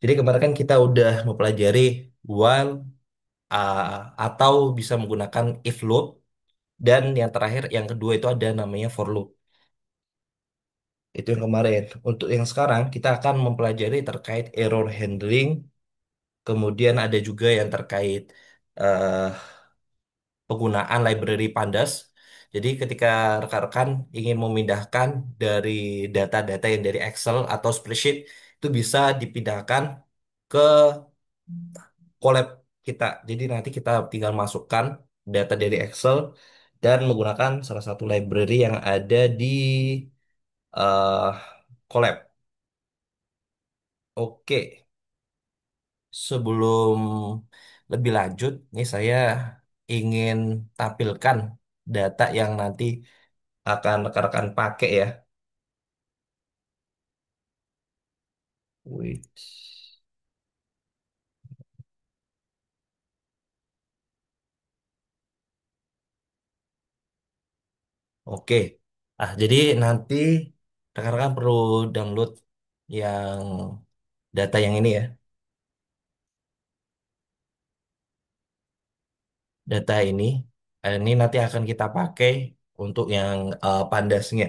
Jadi kemarin kan kita udah mempelajari while uh, atau bisa menggunakan if loop dan yang terakhir yang kedua itu ada namanya for loop. Itu yang kemarin. Untuk yang sekarang kita akan mempelajari terkait error handling, kemudian ada juga yang terkait eh, penggunaan library Pandas. Jadi ketika rekan-rekan ingin memindahkan dari data-data yang dari Excel atau spreadsheet itu bisa dipindahkan ke Colab kita. Jadi nanti kita tinggal masukkan data dari Excel dan menggunakan salah satu library yang ada di eh Colab. Oke, sebelum lebih lanjut, nih saya ingin tampilkan data yang nanti akan rekan-rekan pakai ya. Wait. Oke. Jadi nanti rekan-rekan perlu download yang data yang ini ya. Data ini nanti akan kita pakai untuk yang pandasnya.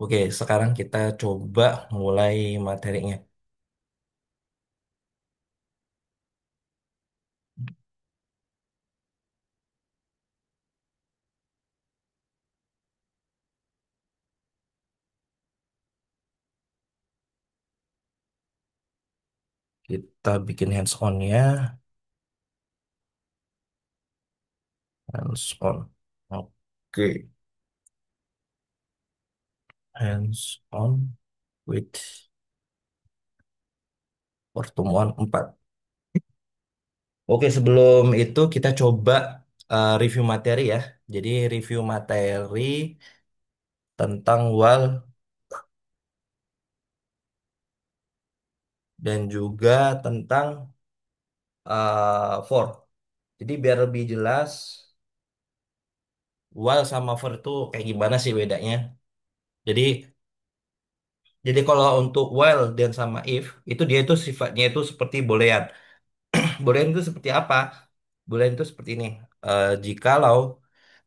Oke, sekarang kita coba mulai materinya. Kita bikin hands on-nya. Hands on. Oke, hands on with pertemuan 4. Oke, sebelum itu kita coba review materi ya. Jadi review materi tentang WAL dan juga tentang for. Jadi biar lebih jelas, WAL sama for itu kayak gimana sih bedanya. Jadi jadi kalau untuk while dan sama if itu dia itu sifatnya itu seperti boolean. Boolean itu seperti apa? Boolean itu seperti ini. Jikalau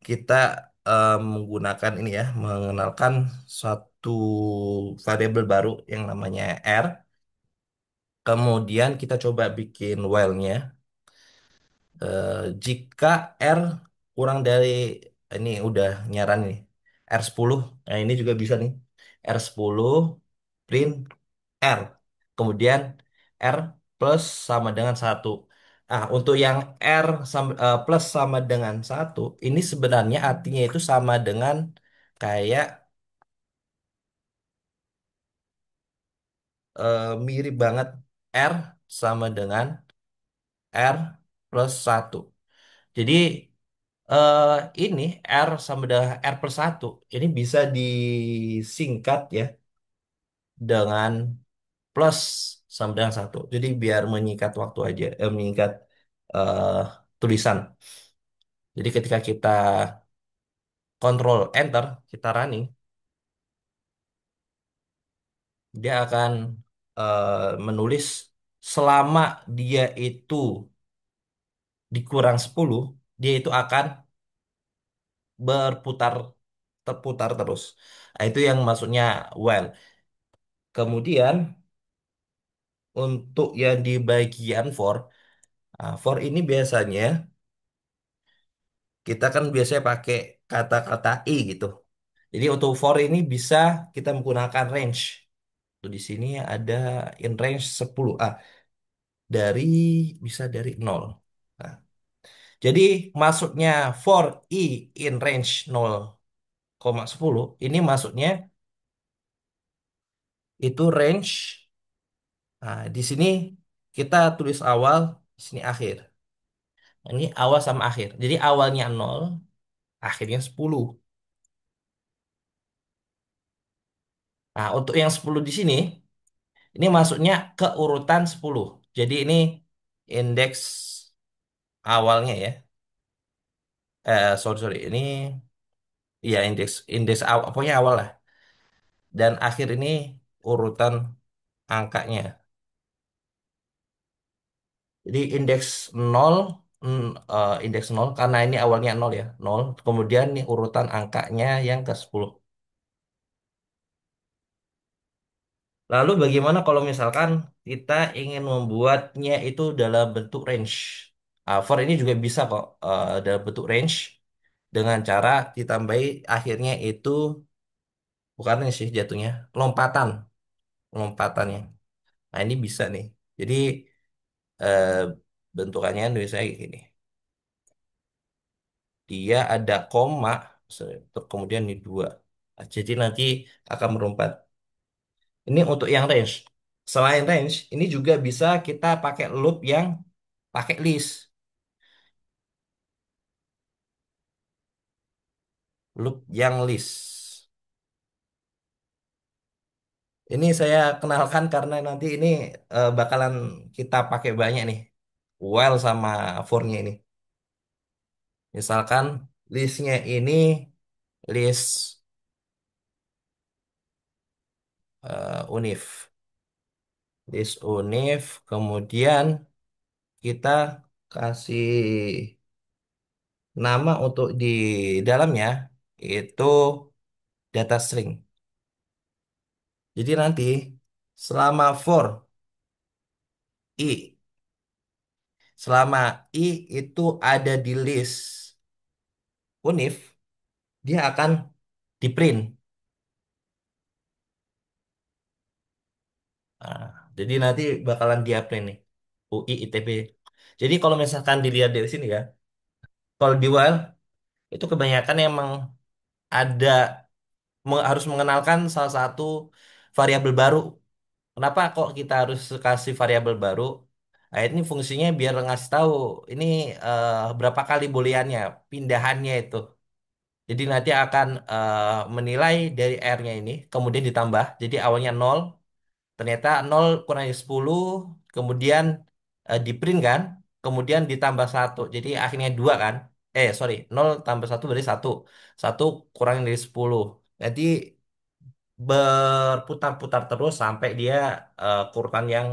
kita menggunakan ini ya, mengenalkan suatu variabel baru yang namanya R, kemudian kita coba bikin while-nya. Jika R kurang dari ini udah nyaran nih, R10, nah ini juga bisa nih, R10 print R. Kemudian R plus sama dengan satu. Untuk yang plus sama dengan satu, ini sebenarnya artinya itu sama dengan kayak mirip banget R sama dengan R plus satu. Jadi eh, ini R sama dengan R plus satu, ini bisa disingkat ya dengan plus sama dengan satu. Jadi biar menyingkat waktu aja, menyingkat eh, tulisan. Jadi ketika kita kontrol enter, kita running, dia akan menulis selama dia itu dikurang 10, dia itu akan berputar terputar terus. Nah, itu yang maksudnya while. Kemudian untuk yang di bagian for ini biasanya kita kan biasanya pakai kata-kata i gitu. Jadi untuk for ini bisa kita menggunakan range. Tuh di sini ada in range 10. Dari bisa dari 0. Nah, jadi maksudnya for i in range 0,10 ini maksudnya itu range. Nah, di sini kita tulis awal, di sini akhir. Ini awal sama akhir. Jadi awalnya 0, akhirnya 10. Nah, untuk yang 10 di sini, ini masuknya ke urutan 10. Jadi ini indeks awalnya ya. Sorry, sorry. Ini ya indeks indeks awal, pokoknya awal lah. Dan akhir ini urutan angkanya. Jadi indeks nol, indeks nol karena ini awalnya nol ya, nol. Kemudian nih urutan angkanya yang ke 10. Lalu bagaimana kalau misalkan kita ingin membuatnya itu dalam bentuk range? For ini juga bisa kok dalam bentuk range dengan cara ditambahi akhirnya itu bukan ini sih jatuhnya, lompatan, lompatannya. Nah ini bisa nih. Jadi eh, bentukannya misalnya gini. Dia ada koma, kemudian ini dua. Nah, jadi nanti akan merompat. Ini untuk yang range. Selain range, ini juga bisa kita pakai loop yang pakai list. Loop yang list. Ini saya kenalkan karena nanti ini bakalan kita pakai banyak nih. While sama for-nya ini. Misalkan listnya ini list unif. List unif, kemudian kita kasih nama untuk di dalamnya itu data string. Jadi nanti selama for i, selama i itu ada di list unif, dia akan di print. Nah, jadi nanti bakalan dia print nih. UI ITB. Jadi kalau misalkan dilihat dari sini ya, kalau di while itu kebanyakan emang ada harus mengenalkan salah satu variabel baru. Kenapa kok kita harus kasih variabel baru? Nah, ini fungsinya biar ngasih tahu ini berapa kali booleannya, pindahannya itu. Jadi nanti akan menilai dari R-nya ini, kemudian ditambah. Jadi awalnya nol, ternyata nol kurang dari 10, kemudian di print kan, kemudian ditambah satu. Jadi akhirnya 2 kan. Sorry, nol tambah satu berarti satu. Satu kurang dari 10. Jadi berputar-putar terus sampai dia ke urutan yang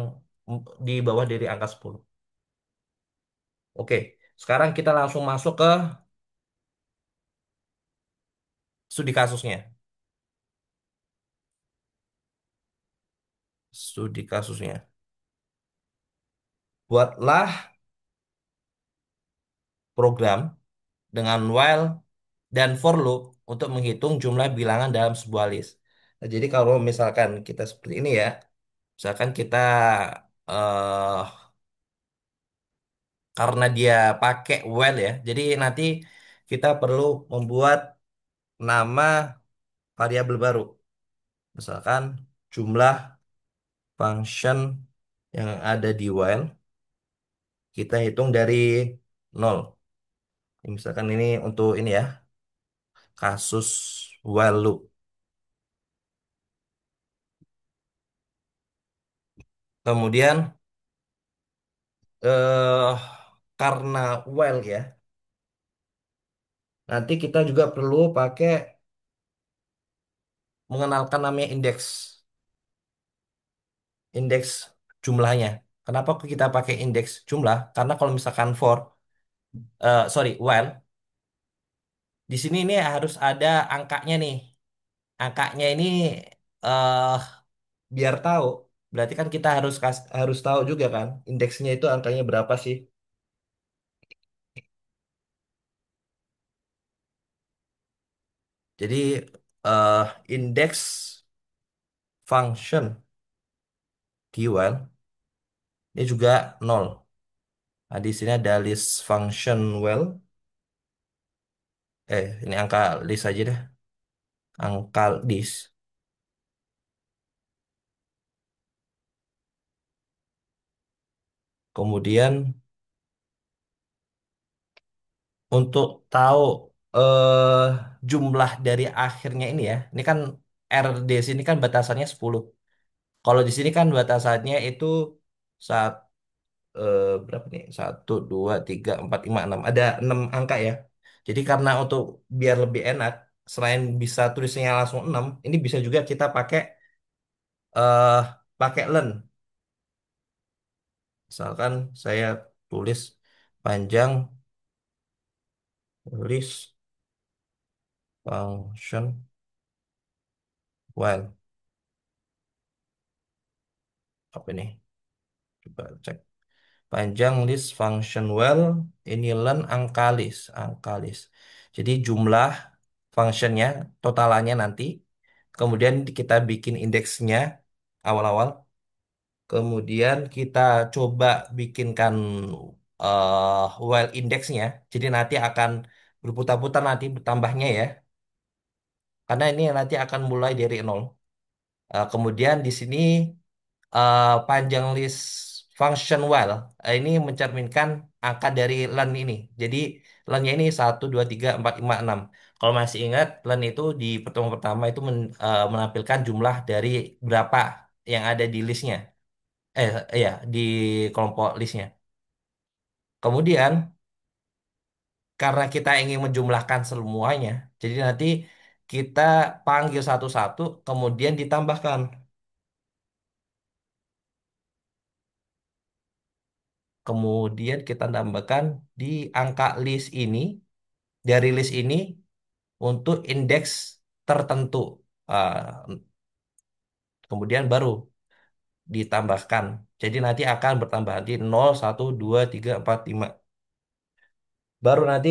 di bawah dari angka 10. Oke, sekarang kita langsung masuk ke studi kasusnya. Studi kasusnya. Buatlah program dengan while dan for loop untuk menghitung jumlah bilangan dalam sebuah list. Nah, jadi kalau misalkan kita seperti ini ya, misalkan kita eh karena dia pakai while ya, jadi nanti kita perlu membuat nama variabel baru. Misalkan jumlah function yang ada di while kita hitung dari nol. Misalkan ini untuk ini ya, kasus while loop. Kemudian eh karena while ya, nanti kita juga perlu pakai mengenalkan namanya indeks, indeks jumlahnya. Kenapa kita pakai indeks jumlah? Karena kalau misalkan for, sorry, while, di sini ini harus ada angkanya nih. Angkanya ini eh biar tahu, berarti kan kita harus tahu juga kan indeksnya itu angkanya berapa sih. Jadi eh indeks function di while ini juga nol. Nah, di sini ada list function while. Ini angka list aja deh. Angka list. Kemudian untuk tahu eh jumlah dari akhirnya ini ya. Ini kan RD sini kan batasannya 10. Kalau di sini kan batasannya itu saat berapa nih? Satu, dua, tiga, empat, lima, enam. Ada 6 angka ya. Jadi karena untuk biar lebih enak, selain bisa tulisnya langsung 6, ini bisa juga kita pakai eh pakai len. Misalkan saya tulis panjang list function while apa ini? Coba cek. Panjang list function while ini len angka list, angka list. Jadi jumlah functionnya, totalannya nanti. Kemudian kita bikin indeksnya awal-awal. Kemudian kita coba bikinkan while indeksnya. Jadi nanti akan berputar-putar nanti bertambahnya ya. Karena ini nanti akan mulai dari nol. Kemudian di sini panjang list function while ini mencerminkan angka dari len ini. Jadi lennya ini 1, 2, 3, 4, 5, 6. Kalau masih ingat, len itu di pertemuan pertama itu menampilkan jumlah dari berapa yang ada di listnya. Ya, di kelompok listnya. Kemudian karena kita ingin menjumlahkan semuanya, jadi nanti kita panggil satu-satu, kemudian ditambahkan. Kemudian kita tambahkan di angka list ini, dari list ini untuk indeks tertentu. Ah, kemudian baru ditambahkan. Jadi nanti akan bertambah nanti 0, 1, 2, 3, 4, 5. Baru nanti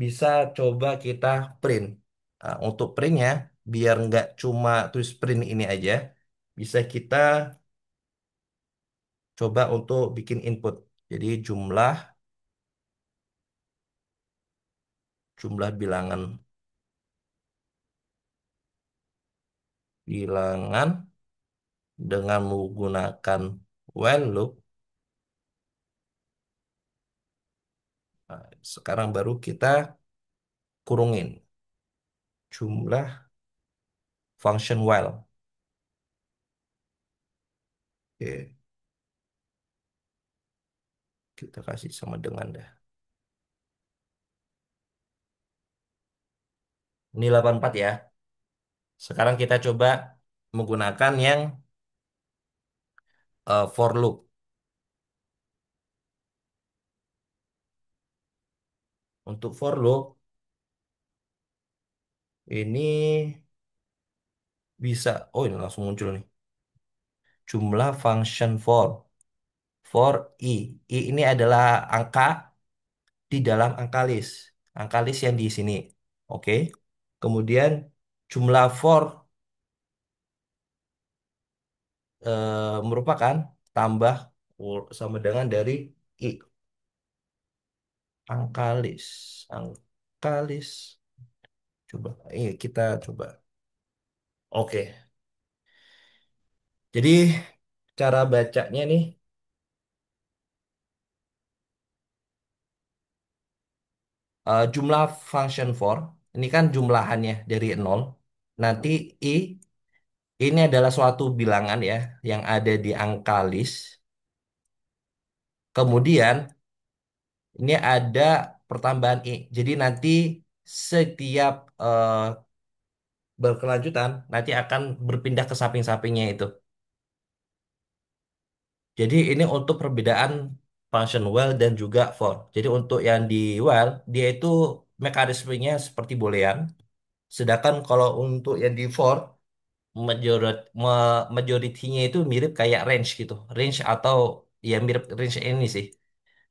bisa coba kita print. Untuk printnya, biar nggak cuma tulis print ini aja, bisa kita coba untuk bikin input. Jadi jumlah bilangan dengan menggunakan while loop. Nah, sekarang baru kita kurungin jumlah function while. Oke, kita kasih sama dengan dah. Ini 84 ya. Sekarang kita coba menggunakan yang for loop. Untuk for loop ini bisa, oh ini langsung muncul nih. Jumlah function for i. I ini adalah angka di dalam angka list. Angka list yang di sini. Oke. Kemudian jumlah for merupakan tambah sama dengan dari i. Angka list. Angka list. Coba. Ini kita coba. Oke. Jadi cara bacanya nih jumlah function for ini kan jumlahannya dari nol. Nanti i ini adalah suatu bilangan ya yang ada di angka list. Kemudian ini ada pertambahan i. Jadi nanti setiap berkelanjutan nanti akan berpindah ke samping-sampingnya itu. Jadi ini untuk perbedaan function while dan juga for. Jadi untuk yang di while dia itu mekanismenya seperti boolean. Sedangkan kalau untuk yang di for majoritinya itu mirip kayak range gitu. Range atau ya mirip range ini sih.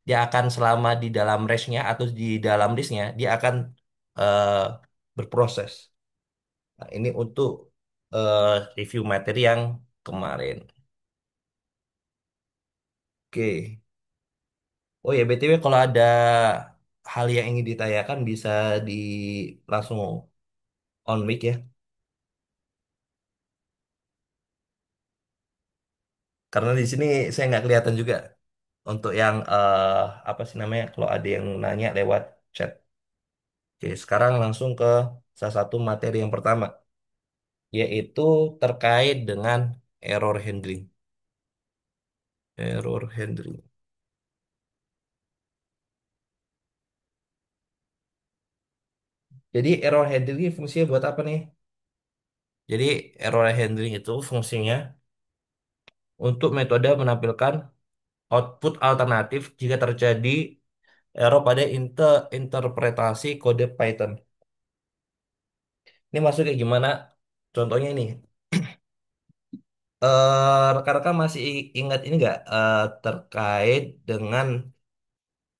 Dia akan selama di dalam range-nya atau di dalam list-nya dia akan eh, berproses. Nah, ini untuk eh, review materi yang kemarin. Oke. Oh ya, BTW kalau ada hal yang ingin ditanyakan bisa di langsung on mic ya. Karena di sini saya nggak kelihatan juga untuk yang apa sih namanya kalau ada yang nanya lewat chat. Oke, sekarang langsung ke salah satu materi yang pertama, yaitu terkait dengan error handling. Error handling. Jadi error handling fungsinya buat apa nih? Jadi error handling itu fungsinya untuk metode menampilkan output alternatif jika terjadi error pada interpretasi kode Python. Ini masuk kayak gimana? Contohnya ini. Rekan-rekan masih ingat ini nggak terkait dengan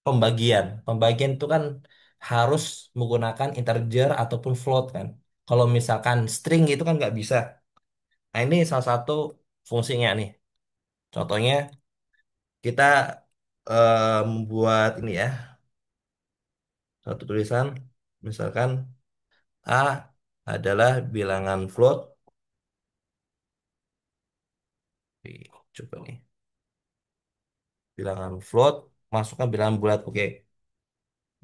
pembagian? Pembagian itu kan harus menggunakan integer ataupun float kan. Kalau misalkan string itu kan nggak bisa. Nah ini salah satu fungsinya nih. Contohnya kita membuat ini ya, satu tulisan, misalkan A adalah bilangan float. Coba nih, bilangan float, masukkan bilangan bulat. Oke,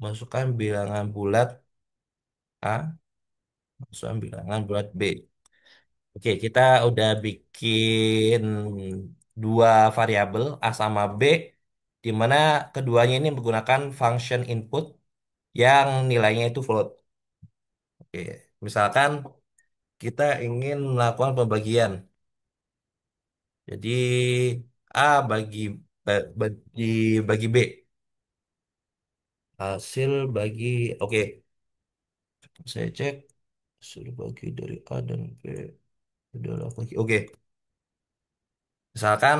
masukkan bilangan bulat A, masukkan bilangan bulat B. Oke, kita udah bikin dua variabel A sama B, di mana keduanya ini menggunakan function input yang nilainya itu float. Oke, misalkan kita ingin melakukan pembagian. Jadi A bagi B. Hasil bagi, oke, saya cek hasil bagi dari A dan B adalah bagi. Oke, misalkan,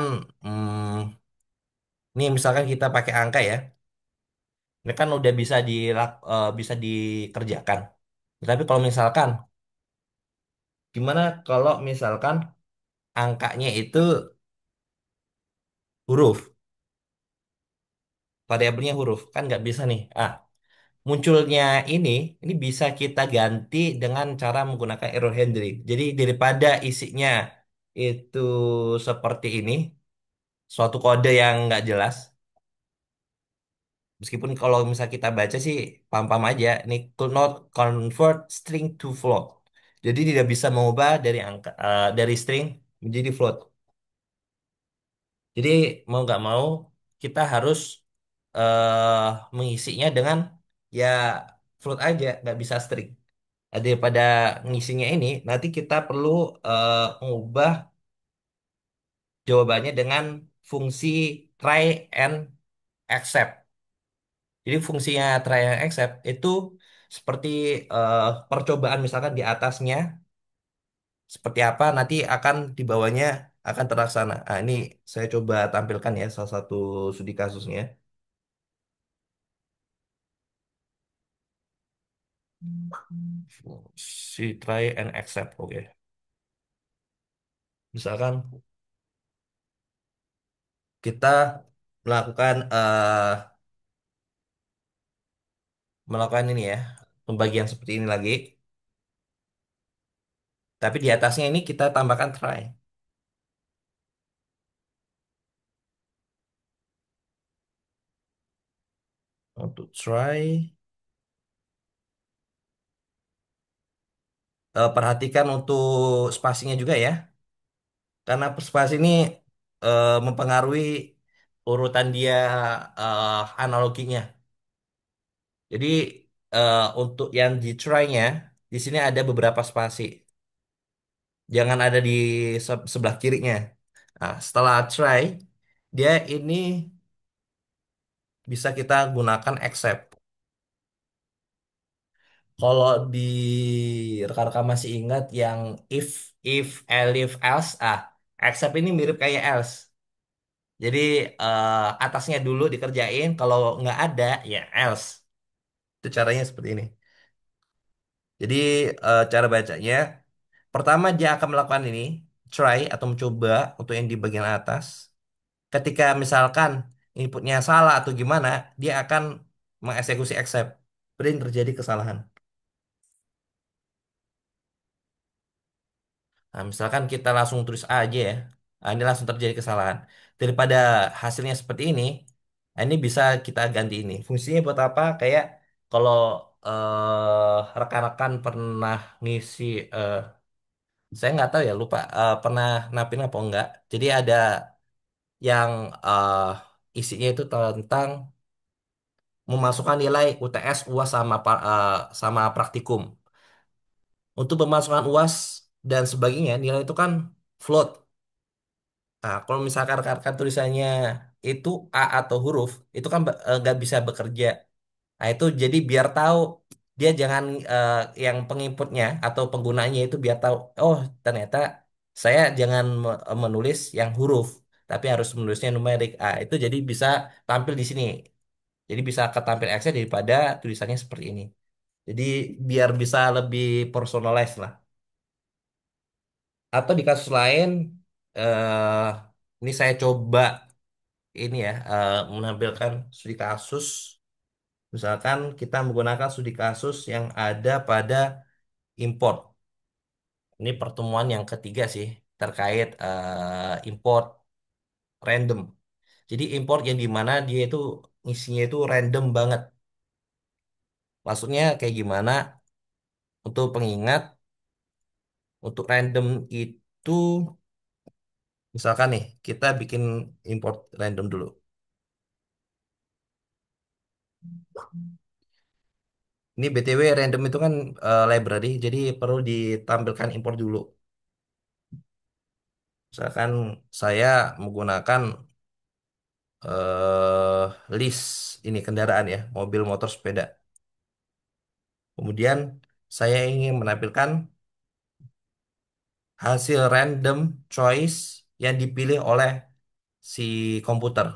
ini misalkan kita pakai angka ya. Ini kan udah bisa dikerjakan. Tapi kalau misalkan, gimana kalau misalkan angkanya itu huruf, variabelnya huruf, kan nggak bisa nih. Munculnya ini ini bisa kita ganti dengan cara menggunakan error handling. Jadi daripada isinya itu seperti ini, suatu kode yang nggak jelas, meskipun kalau misal kita baca sih pam-pam aja, ini could not convert string to float. Jadi tidak bisa mengubah dari string menjadi float. Jadi mau nggak mau kita harus mengisinya dengan ya float aja, nggak bisa string. Daripada ngisinya ini, nanti kita perlu mengubah jawabannya dengan fungsi try and accept. Jadi fungsinya try and accept itu seperti eh, percobaan misalkan di atasnya seperti apa, nanti akan di bawahnya akan terlaksana. Nah, ini saya coba tampilkan ya salah satu studi kasusnya. Si try and accept, oke. Misalkan kita melakukan melakukan ini ya, pembagian seperti ini lagi. Tapi di atasnya ini kita tambahkan try. Untuk try, perhatikan untuk spasinya juga ya. Karena spasi ini mempengaruhi urutan dia analoginya. Jadi untuk yang di try-nya, di sini ada beberapa spasi. Jangan ada di sebelah kirinya. Nah, setelah try, dia ini bisa kita gunakan accept. Kalau di rekan-rekan masih ingat yang if elif else, accept ini mirip kayak else. Jadi atasnya dulu dikerjain, kalau nggak ada ya else. Itu caranya seperti ini. Jadi cara bacanya, pertama dia akan melakukan ini, try atau mencoba untuk yang di bagian atas. Ketika misalkan inputnya salah atau gimana, dia akan mengeksekusi accept. Berarti terjadi kesalahan. Nah, misalkan kita langsung tulis A aja ya. Nah, ini langsung terjadi kesalahan. Daripada hasilnya seperti ini, nah ini bisa kita ganti ini. Fungsinya buat apa? Kayak kalau rekan-rekan pernah ngisi, eh, saya nggak tahu ya, lupa pernah napin apa enggak. Jadi ada yang isinya itu tentang memasukkan nilai UTS, UAS sama praktikum. Untuk pemasukan UAS dan sebagainya, nilai itu kan float. Nah, kalau misalkan rekan-rekan tulisannya itu A atau huruf, itu kan nggak bisa bekerja. Nah, itu jadi biar tahu dia jangan yang penginputnya atau penggunanya itu biar tahu, oh ternyata saya jangan menulis yang huruf, tapi harus menulisnya numerik. Ah, itu jadi bisa tampil di sini. Jadi bisa ketampil Excel daripada tulisannya seperti ini. Jadi biar bisa lebih personalized lah. Atau di kasus lain, eh ini saya coba ini ya menampilkan studi kasus. Misalkan kita menggunakan studi kasus yang ada pada import. Ini pertemuan yang ketiga sih terkait import random. Jadi import yang dimana dia itu isinya itu random banget. Maksudnya kayak gimana? Untuk pengingat, untuk random itu misalkan nih kita bikin import random dulu. Ini BTW random itu kan library, jadi perlu ditampilkan import dulu. Misalkan saya menggunakan eh list ini kendaraan ya, mobil, motor, sepeda. Kemudian saya ingin menampilkan hasil random choice yang dipilih oleh si komputer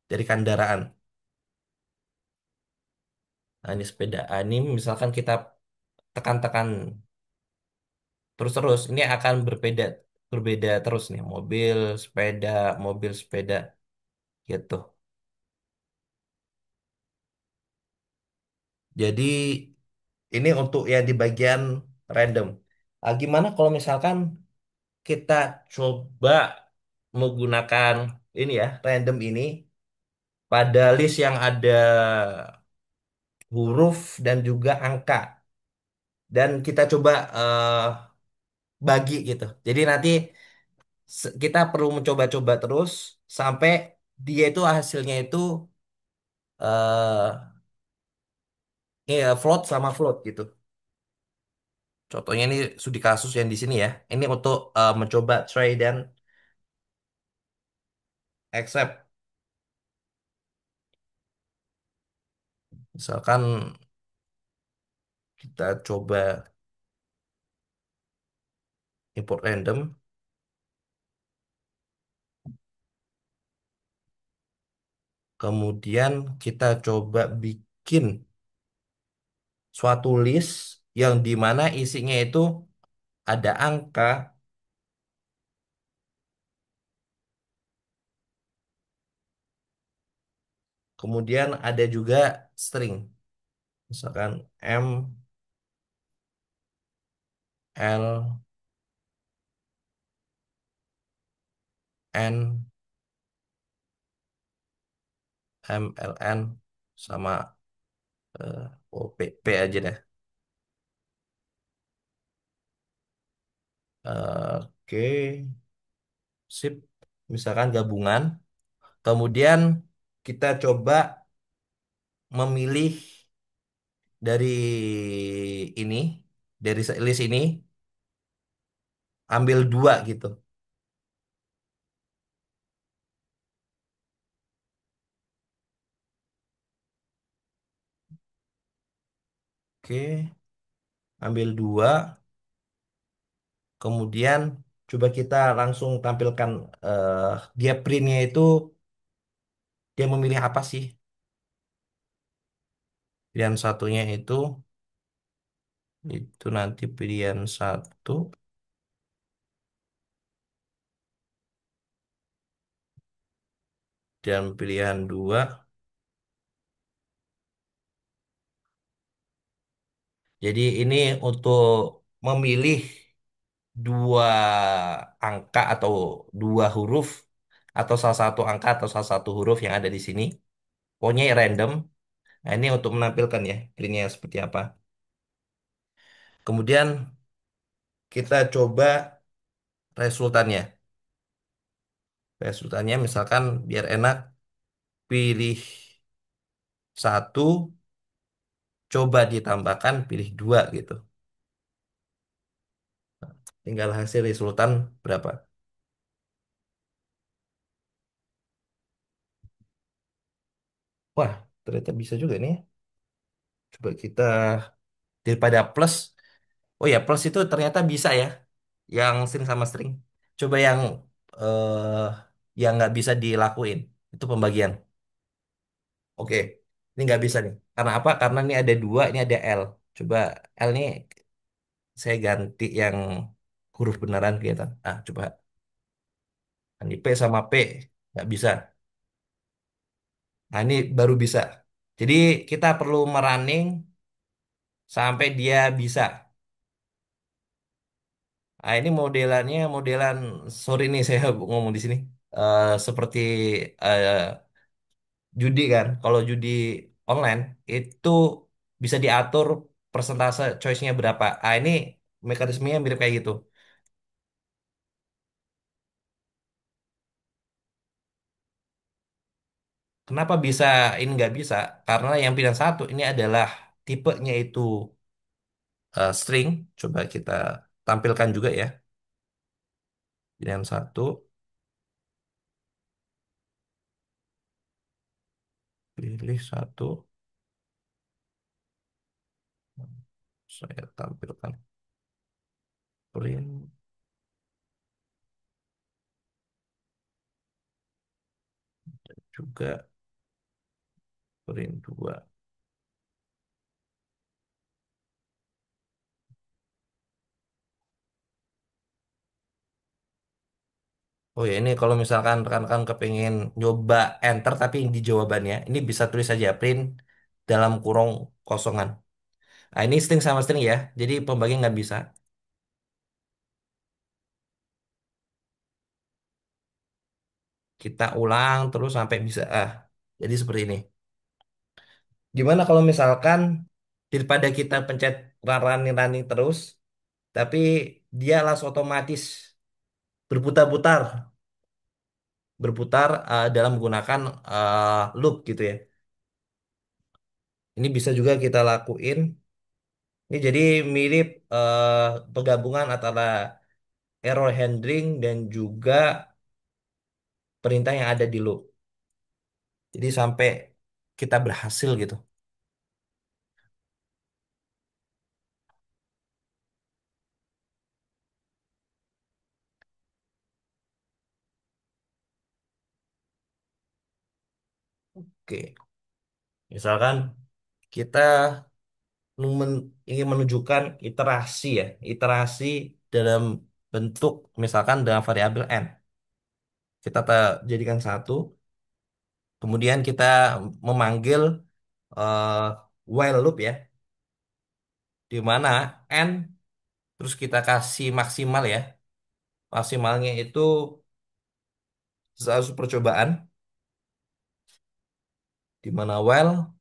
dari kendaraan. Nah, ini sepeda. Ah, ini misalkan kita tekan-tekan terus-terus, ini akan berbeda berbeda terus nih, mobil, sepeda gitu. Jadi ini untuk yang di bagian random. Ah, gimana kalau misalkan kita coba menggunakan ini ya, random ini pada list yang ada huruf dan juga angka. Dan kita coba bagi gitu. Jadi nanti kita perlu mencoba-coba terus sampai dia itu hasilnya itu eh float sama float gitu. Contohnya ini studi kasus yang di sini ya. Ini untuk mencoba try dan accept. Misalkan kita coba import random, kemudian kita coba bikin suatu list yang dimana isinya itu ada angka, kemudian ada juga string. Misalkan M, L, N, M, L, N, sama P aja deh. Oke, sip. Misalkan gabungan. Kemudian kita coba memilih dari ini, dari list ini, ambil dua gitu. Oke, ambil dua. Kemudian coba kita langsung tampilkan eh dia printnya itu dia memilih apa sih? Pilihan satunya itu nanti pilihan satu dan pilihan dua. Jadi ini untuk memilih dua angka atau dua huruf atau salah satu angka atau salah satu huruf yang ada di sini. Pokoknya random. Nah, ini untuk menampilkan ya printnya seperti apa. Kemudian kita coba resultannya. Resultannya misalkan biar enak pilih satu, coba ditambahkan pilih dua gitu. Tinggal hasil resultan berapa. Wah, ternyata bisa juga nih. Coba kita daripada plus. Oh ya, plus itu ternyata bisa ya. Yang string sama string. Coba eh yang nggak bisa dilakuin. Itu pembagian. Oke, ini nggak bisa nih. Karena apa? Karena ini ada dua, ini ada L. Coba L ini saya ganti yang huruf beneran kelihatan. Ah, coba. Ini P sama P nggak bisa. Nah, ini baru bisa. Jadi kita perlu merunning sampai dia bisa. Nah, ini modelannya modelan, sorry nih saya ngomong di sini. Seperti eh, judi kan. Kalau judi online itu bisa diatur persentase choice-nya berapa. Ah, ini mekanismenya mirip kayak gitu. Kenapa bisa ini nggak bisa? Karena yang pilihan satu ini adalah tipenya itu string. Coba kita tampilkan juga ya. Pilihan satu, pilih satu, saya tampilkan print juga print dua. Oh ya, ini kalau misalkan rekan-rekan kepengen nyoba enter tapi di jawabannya, ini bisa tulis saja print dalam kurung kosongan. Nah, ini string sama string ya, jadi pembagian nggak bisa. Kita ulang terus sampai bisa. Ah, jadi seperti ini. Gimana kalau misalkan daripada kita pencet running-running terus, tapi dia langsung otomatis berputar-putar, dalam menggunakan loop gitu ya. Ini bisa juga kita lakuin. Ini jadi mirip penggabungan antara error handling dan juga perintah yang ada di loop. Jadi sampai kita berhasil gitu. Oke, misalkan kita ingin menunjukkan iterasi ya, iterasi dalam bentuk misalkan dengan variabel n. Kita jadikan satu, kemudian kita memanggil eh, while loop ya, di mana n terus kita kasih maksimal ya. Maksimalnya itu 100 percobaan, di mana while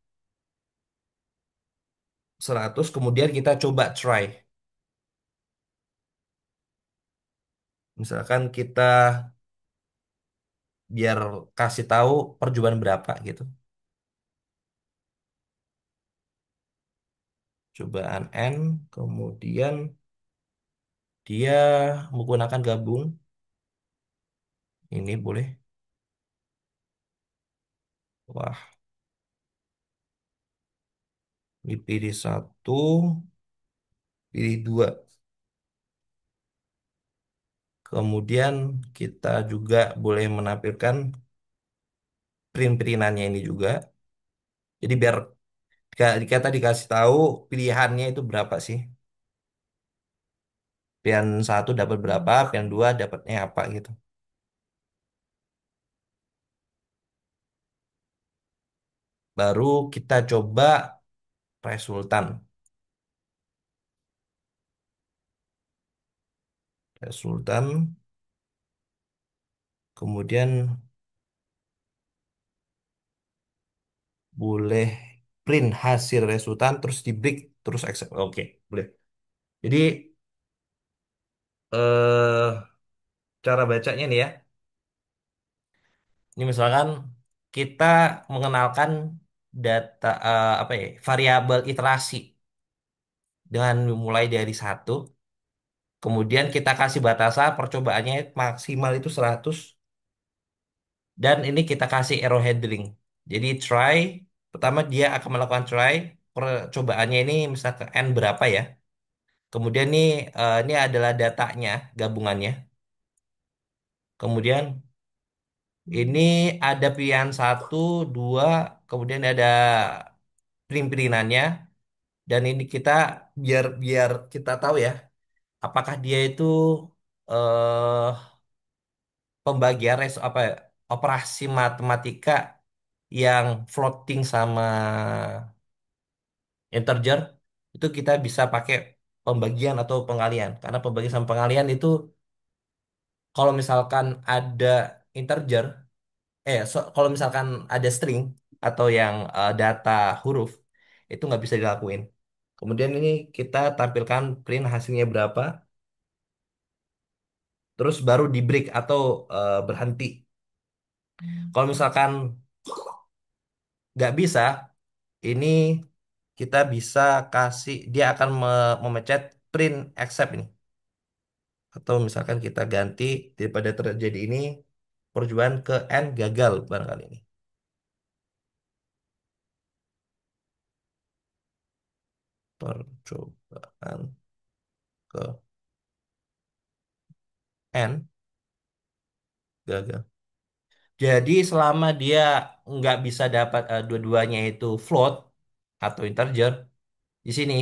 100 kemudian kita coba try. Misalkan kita biar kasih tahu percobaan berapa gitu. Cobaan N, kemudian dia menggunakan gabung. Ini boleh. Wah, dipilih satu, pilih dua. Kemudian kita juga boleh menampilkan print-printannya ini juga. Jadi biar kita dikasih tahu pilihannya itu berapa sih. Pilihan satu dapat berapa, pilihan dua dapatnya apa gitu. Baru kita coba resultan. Resultan, kemudian boleh print hasil resultan, terus di break, terus accept. Oke, boleh. Jadi, cara bacanya nih ya. Ini misalkan kita mengenalkan data apa ya, variabel iterasi dengan mulai dari satu, kemudian kita kasih batasan percobaannya maksimal itu 100 dan ini kita kasih error handling. Jadi try, pertama dia akan melakukan try, percobaannya ini misal ke N berapa ya. Kemudian nih, ini adalah datanya, gabungannya. Kemudian ini ada pilihan satu, dua, kemudian ada print-printannya. Dan ini kita biar biar kita tahu ya, apakah dia itu eh pembagian apa ya, operasi matematika yang floating sama integer itu kita bisa pakai pembagian atau pengalian. Karena pembagian sama pengalian itu kalau misalkan ada integer, kalau misalkan ada string atau yang data huruf itu nggak bisa dilakuin. Kemudian ini kita tampilkan print hasilnya berapa, terus baru di break atau berhenti. Kalau misalkan nggak bisa, ini kita bisa kasih dia akan memencet print except ini. Atau misalkan kita ganti daripada terjadi ini percobaan ke N gagal barangkali ini. Percobaan ke N gagal. Jadi selama dia nggak bisa dapat dua-duanya itu float atau integer, di sini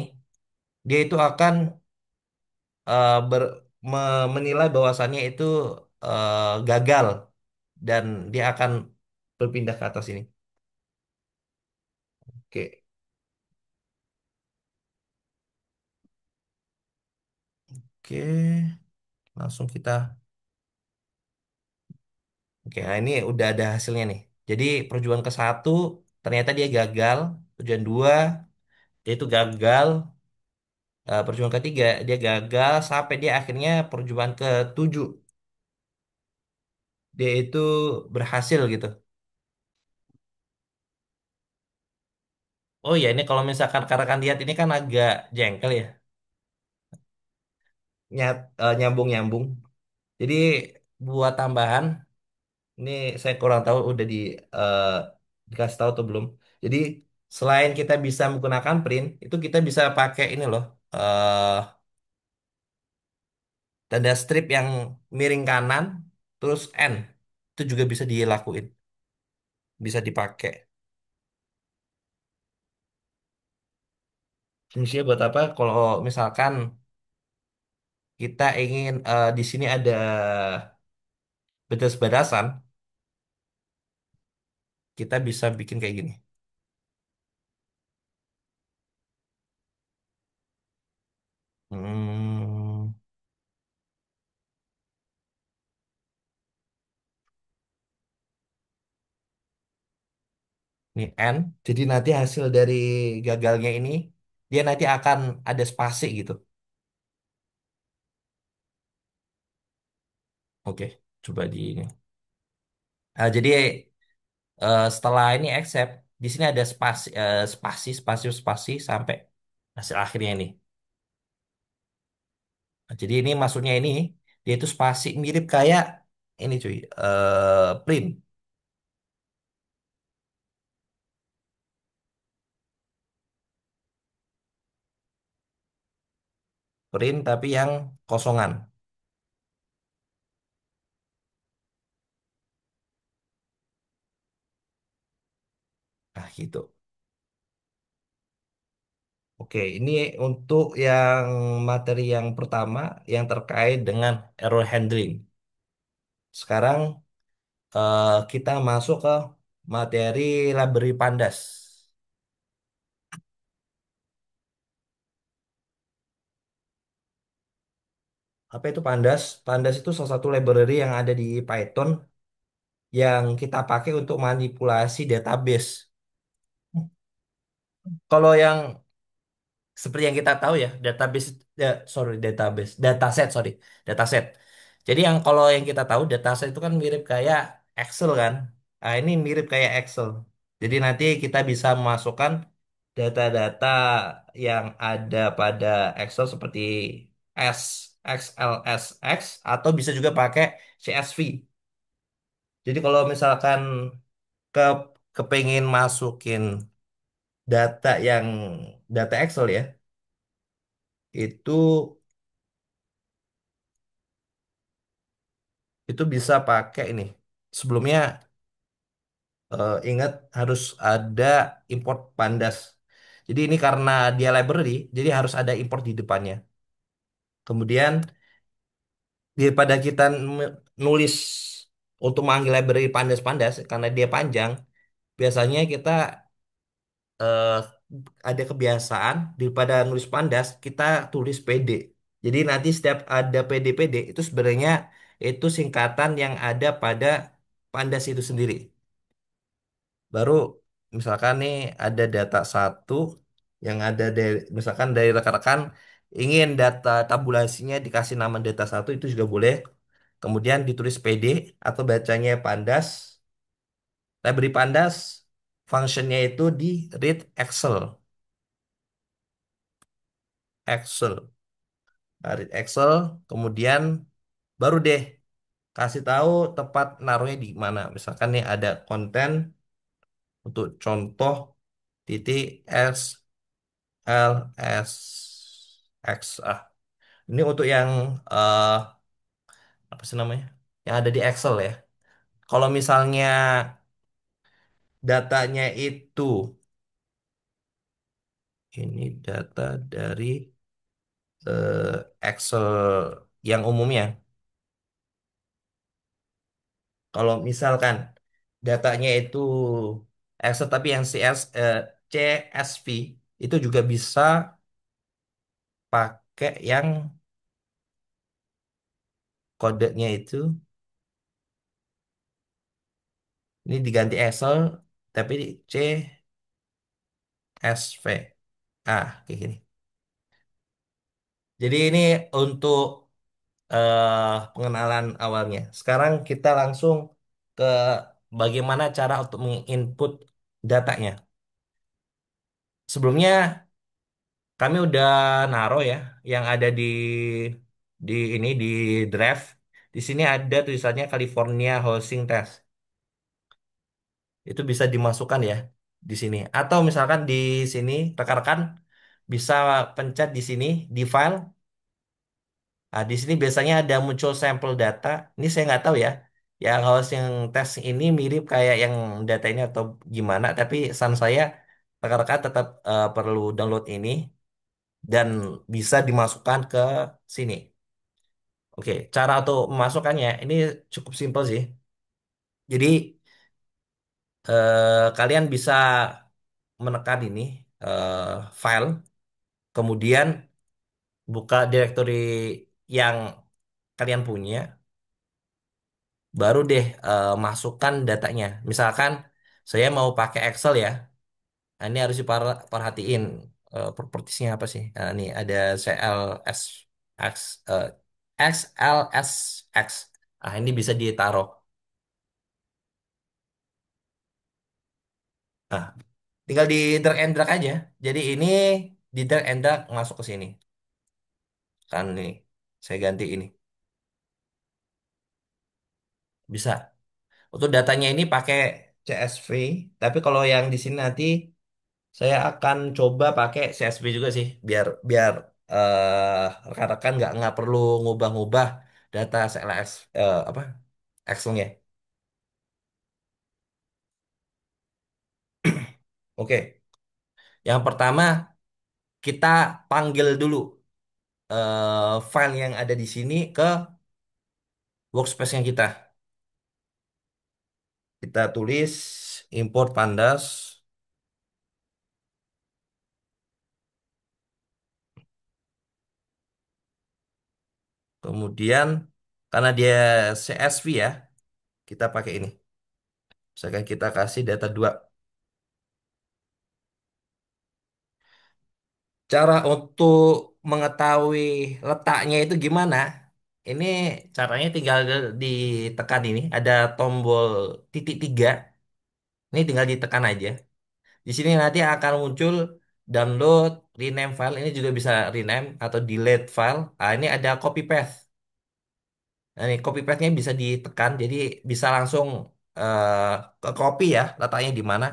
dia itu akan eh, ber, menilai bahwasannya itu gagal dan dia akan berpindah ke atas ini. Oke, oke, langsung kita. Oke, nah ini udah ada hasilnya nih. Jadi perjuangan ke satu ternyata dia gagal, perjuangan dua dia itu gagal, perjuangan ketiga dia gagal sampai dia akhirnya perjuangan ke tujuh dia itu berhasil gitu. Oh ya ini kalau misalkan karena kan lihat ini kan agak jengkel ya, nyambung-nyambung. Jadi buat tambahan, ini saya kurang tahu udah eh, dikasih tahu atau belum. Jadi selain kita bisa menggunakan print, itu kita bisa pakai ini loh, tanda strip yang miring kanan, terus N. Itu juga bisa dilakuin, bisa dipakai. Fungsinya buat apa? Kalau misalkan kita ingin di sini ada batas-batasan, kita bisa bikin kayak gini. Hmm, ini N. Jadi nanti hasil dari gagalnya ini, dia nanti akan ada spasi gitu. Oke, coba di ini. Jadi setelah ini accept, di sini ada spasi sampai hasil akhirnya ini. Nah, jadi ini maksudnya ini dia itu spasi mirip kayak ini cuy, print, print tapi yang kosongan. Nah, gitu. Oke, ini untuk yang materi yang pertama yang terkait dengan error handling. Sekarang kita masuk ke materi library Pandas. Apa itu Pandas? Pandas itu salah satu library yang ada di Python yang kita pakai untuk manipulasi database. Kalau yang seperti yang kita tahu ya, dataset. Jadi yang kalau yang kita tahu dataset itu kan mirip kayak Excel kan. Nah, ini mirip kayak Excel. Jadi nanti kita bisa memasukkan data-data yang ada pada Excel seperti S, XLSX atau bisa juga pakai CSV. Jadi kalau misalkan ke kepengen masukin data yang data Excel ya, itu bisa pakai ini. Sebelumnya ingat harus ada import pandas. Jadi ini karena dia library, jadi harus ada import di depannya. Kemudian daripada kita nulis untuk manggil library pandas-pandas karena dia panjang, biasanya kita eh, ada kebiasaan daripada nulis pandas, kita tulis PD. Jadi nanti setiap ada PD-PD itu sebenarnya itu singkatan yang ada pada pandas itu sendiri. Baru misalkan nih ada data satu yang ada dari misalkan dari rekan-rekan ingin data tabulasinya dikasih nama data satu itu juga boleh. Kemudian ditulis PD atau bacanya pandas. Library pandas functionnya itu di read Excel. Excel. Nah, read Excel. Kemudian baru deh kasih tahu tempat naruhnya di mana. Misalkan nih ada konten untuk contoh titik S L S X. Ini untuk yang eh apa sih namanya? Yang ada di Excel ya. Kalau misalnya datanya itu ini data dari Excel yang umumnya. Kalau misalkan datanya itu Excel tapi yang CSV itu juga bisa pakai yang kodenya itu ini diganti Excel tapi di CSV. Kayak gini. Jadi ini untuk pengenalan awalnya. Sekarang kita langsung ke bagaimana cara untuk menginput datanya. Sebelumnya kami udah naruh ya yang ada di draft. Di sini ada tulisannya California Housing Test. Itu bisa dimasukkan ya di sini. Atau misalkan di sini rekan-rekan bisa pencet di sini di file. Nah, di sini biasanya ada muncul sampel data. Ini saya nggak tahu ya. Yang housing test ini mirip kayak yang data ini atau gimana. Tapi saran saya rekan-rekan tetap perlu download ini dan bisa dimasukkan ke sini. Oke, cara untuk memasukkannya ini cukup simpel sih. Jadi kalian bisa menekan ini file, kemudian buka directory yang kalian punya, baru deh masukkan datanya. Misalkan saya mau pakai Excel ya, nah, ini harus diperhatiin propertiesnya apa sih? Nah, ini ada CLS X, eh, XLSX. Ah, ini bisa ditaruh. Nah, tinggal di drag and drag aja. Jadi ini di drag and drag masuk ke sini. Kan nih, saya ganti ini. Bisa. Untuk datanya ini pakai CSV, tapi kalau yang di sini nanti saya akan coba pakai CSV juga sih, biar biar rekan-rekan nggak perlu ngubah-ngubah data CLS apa Excel-nya. Oke, yang pertama kita panggil dulu file yang ada di sini ke workspace-nya kita. Kita tulis import pandas, kemudian karena dia CSV ya, kita pakai ini. Misalkan kita kasih data 2. Cara untuk mengetahui letaknya itu gimana? Ini caranya tinggal ditekan ini, ada tombol titik 3. Ini tinggal ditekan aja. Di sini nanti akan muncul download, rename file. Ini juga bisa rename atau delete file. Ini ada copy paste. Nah, ini copy paste-nya bisa ditekan, jadi bisa langsung eh, ke copy ya letaknya di mana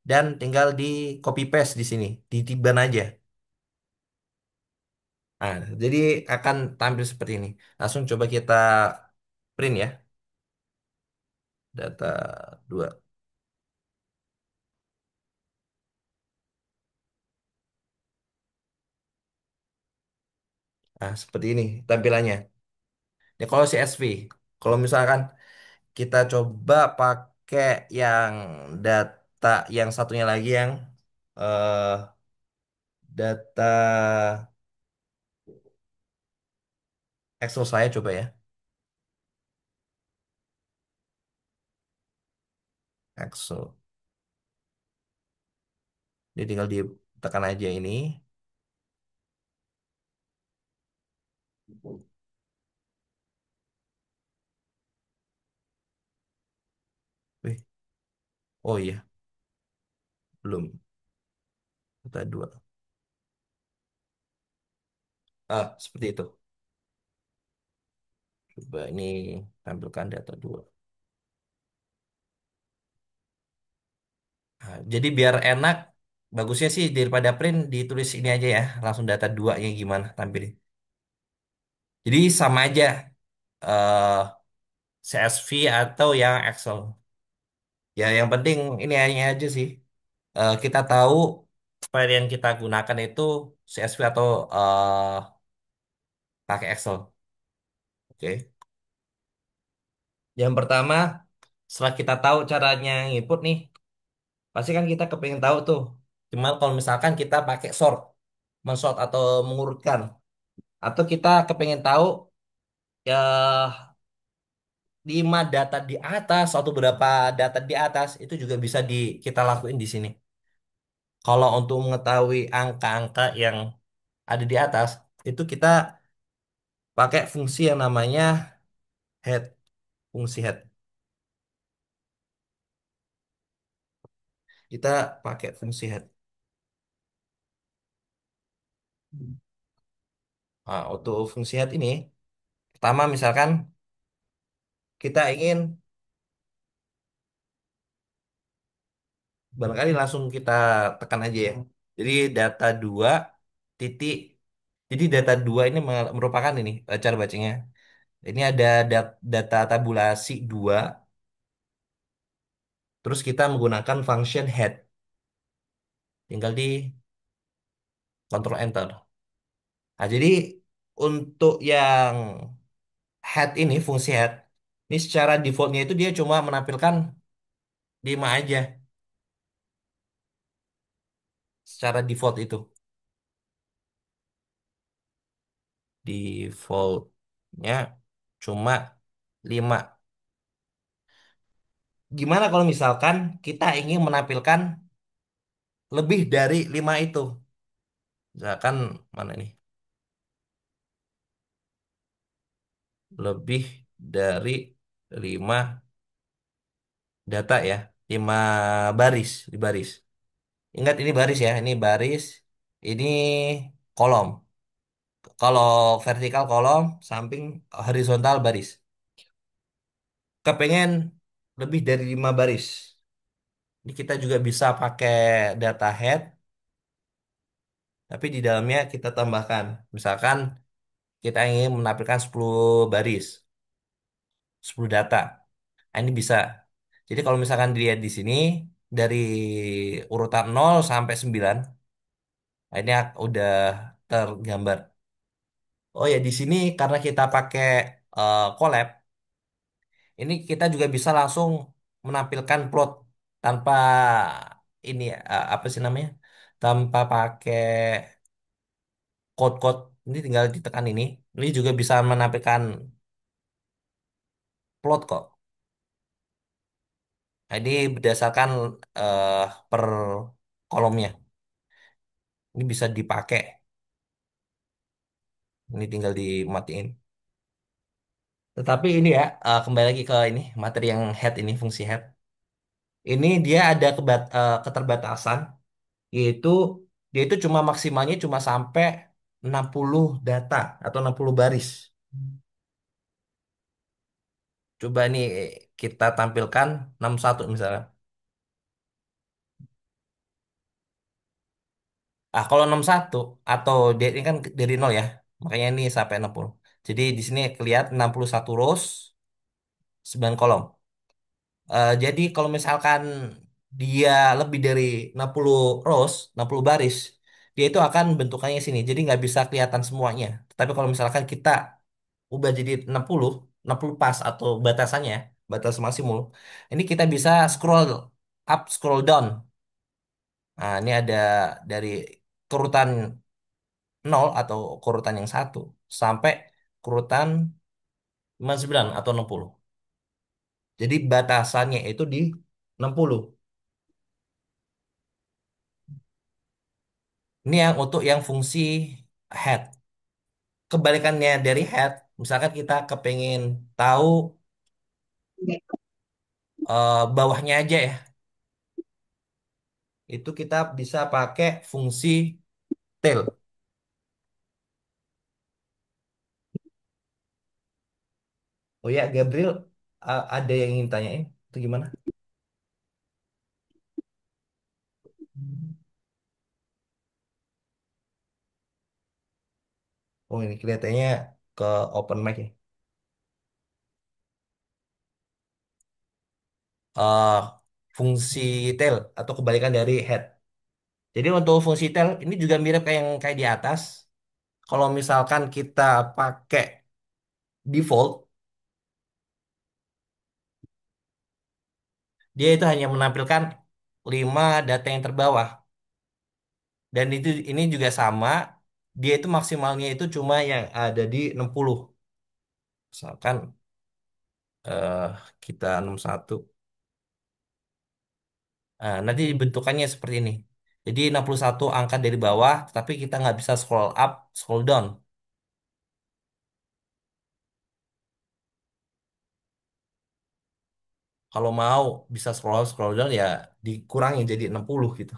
dan tinggal di copy paste di sini di tiban aja. Nah, jadi akan tampil seperti ini. Langsung coba kita print ya data 2. Nah, seperti ini tampilannya. Ya kalau CSV, kalau misalkan kita coba pakai yang data yang satunya lagi yang eh, data Excel saya coba ya. Excel. Jadi tinggal ditekan aja ini. Wih, oh iya, belum. Data 2. Ah, seperti itu. Coba ini tampilkan data 2. Nah, jadi biar enak, bagusnya sih daripada print ditulis ini aja ya, langsung data 2-nya gimana tampilin. Jadi sama aja eh CSV atau yang Excel. Ya yang penting ini hanya aja sih. Kita tahu file yang kita gunakan itu CSV atau pakai Excel. Oke. Yang pertama, setelah kita tahu caranya input nih, pasti kan kita kepengen tahu tuh. Cuma kalau misalkan kita pakai sort, mensort atau mengurutkan, atau kita kepengen tahu ya 5 data di atas atau berapa data di atas itu juga bisa kita lakuin di sini. Kalau untuk mengetahui angka-angka yang ada di atas, itu kita pakai fungsi yang namanya head, fungsi head. Kita pakai fungsi head. Nah, untuk fungsi head ini, pertama misalkan kita ingin barangkali langsung kita tekan aja ya. Jadi data 2 titik. Jadi data 2 ini merupakan ini cara bacanya. Ini ada data tabulasi 2. Terus kita menggunakan function head. Tinggal di control enter. Nah, jadi untuk yang head ini, fungsi head, ini secara defaultnya itu dia cuma menampilkan 5 aja. Secara default itu. Defaultnya cuma 5. Gimana kalau misalkan kita ingin menampilkan lebih dari 5 itu? Misalkan mana nih? Lebih dari 5 data ya. 5 baris di baris. Ingat ini baris ya, ini baris, ini kolom. Kalau vertikal kolom, samping horizontal baris. Kepengen lebih dari 5 baris. Ini kita juga bisa pakai data head, tapi di dalamnya kita tambahkan. Misalkan kita ingin menampilkan 10 baris, 10 data. Nah, ini bisa. Jadi kalau misalkan dilihat di sini, dari urutan 0 sampai 9, nah ini udah tergambar. Oh ya, di sini karena kita pakai collab, ini kita juga bisa langsung menampilkan plot tanpa ini apa sih namanya? Tanpa pakai code-code. Ini tinggal ditekan ini. Ini juga bisa menampilkan plot kok. Nah, ini berdasarkan eh, per kolomnya. Ini bisa dipakai. Ini tinggal dimatiin. Tetapi ini ya, kembali lagi ke ini materi yang head ini, fungsi head. Ini dia ada keterbatasan, yaitu dia itu cuma maksimalnya cuma sampai 60 data atau 60 baris. Coba nih, kita tampilkan 61 misalnya. Ah, kalau 61 atau dia ini kan dari nol ya. Makanya ini sampai 60. Jadi di sini kelihatan 61 rows, 9 kolom. Jadi kalau misalkan dia lebih dari 60 rows, 60 baris, dia itu akan bentukannya sini. Jadi nggak bisa kelihatan semuanya. Tapi kalau misalkan kita ubah jadi 60 pas atau batasannya, batas maksimum, ini kita bisa scroll up, scroll down. Nah, ini ada dari kerutan nol atau kurutan yang satu sampai kurutan 59 atau 60. Jadi batasannya itu di 60. Ini yang untuk yang fungsi head. Kebalikannya dari head, misalkan kita kepengen tahu bawahnya aja ya, itu kita bisa pakai fungsi tail. Oh ya, Gabriel, ada yang ingin tanyain? Itu gimana? Oh, ini kelihatannya ke open mic ya. eh Fungsi tail atau kebalikan dari head. Jadi untuk fungsi tel ini juga mirip kayak yang kayak di atas. Kalau misalkan kita pakai default, dia itu hanya menampilkan 5 data yang terbawah. Dan itu ini juga sama, dia itu maksimalnya itu cuma yang ada di 60. Misalkan eh kita 61. Nah, nanti bentukannya seperti ini. Jadi 61 angka dari bawah, tapi kita nggak bisa scroll up, scroll down. Kalau mau bisa scroll up, scroll down ya dikurangi jadi 60 gitu.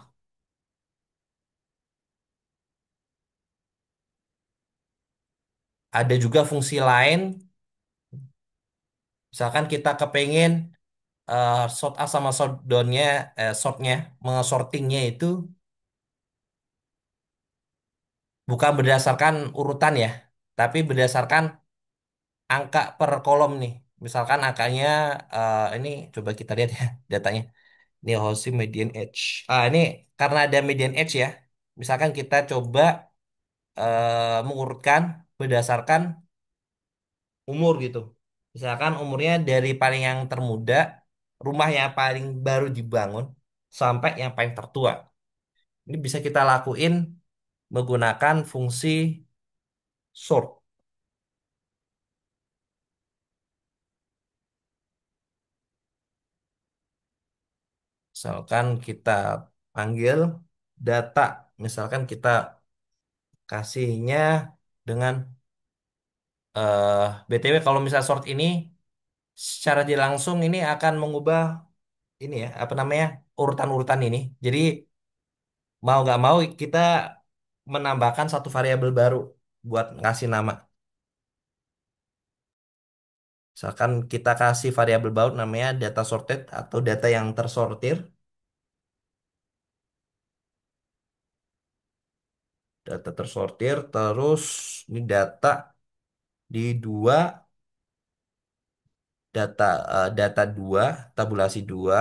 Ada juga fungsi lain, misalkan kita kepengen sort A sama sort down-nya, sortnya, mengesortingnya itu bukan berdasarkan urutan ya, tapi berdasarkan angka per kolom nih. Misalkan angkanya, ini coba kita lihat ya datanya. Ini Hoshi median edge. Ini karena ada median edge ya. Misalkan kita coba mengurutkan berdasarkan umur gitu. Misalkan umurnya dari paling yang termuda, rumah yang paling baru dibangun, sampai yang paling tertua. Ini bisa kita lakuin menggunakan fungsi sort. Misalkan kita panggil data, misalkan kita kasihnya dengan BTW kalau misal sort ini secara tidak langsung ini akan mengubah ini ya, apa namanya, urutan-urutan ini. Jadi mau nggak mau kita menambahkan satu variabel baru buat ngasih nama. Misalkan kita kasih variabel baru namanya data sorted atau data yang tersortir. Data tersortir, terus ini data di dua, data dua, tabulasi dua,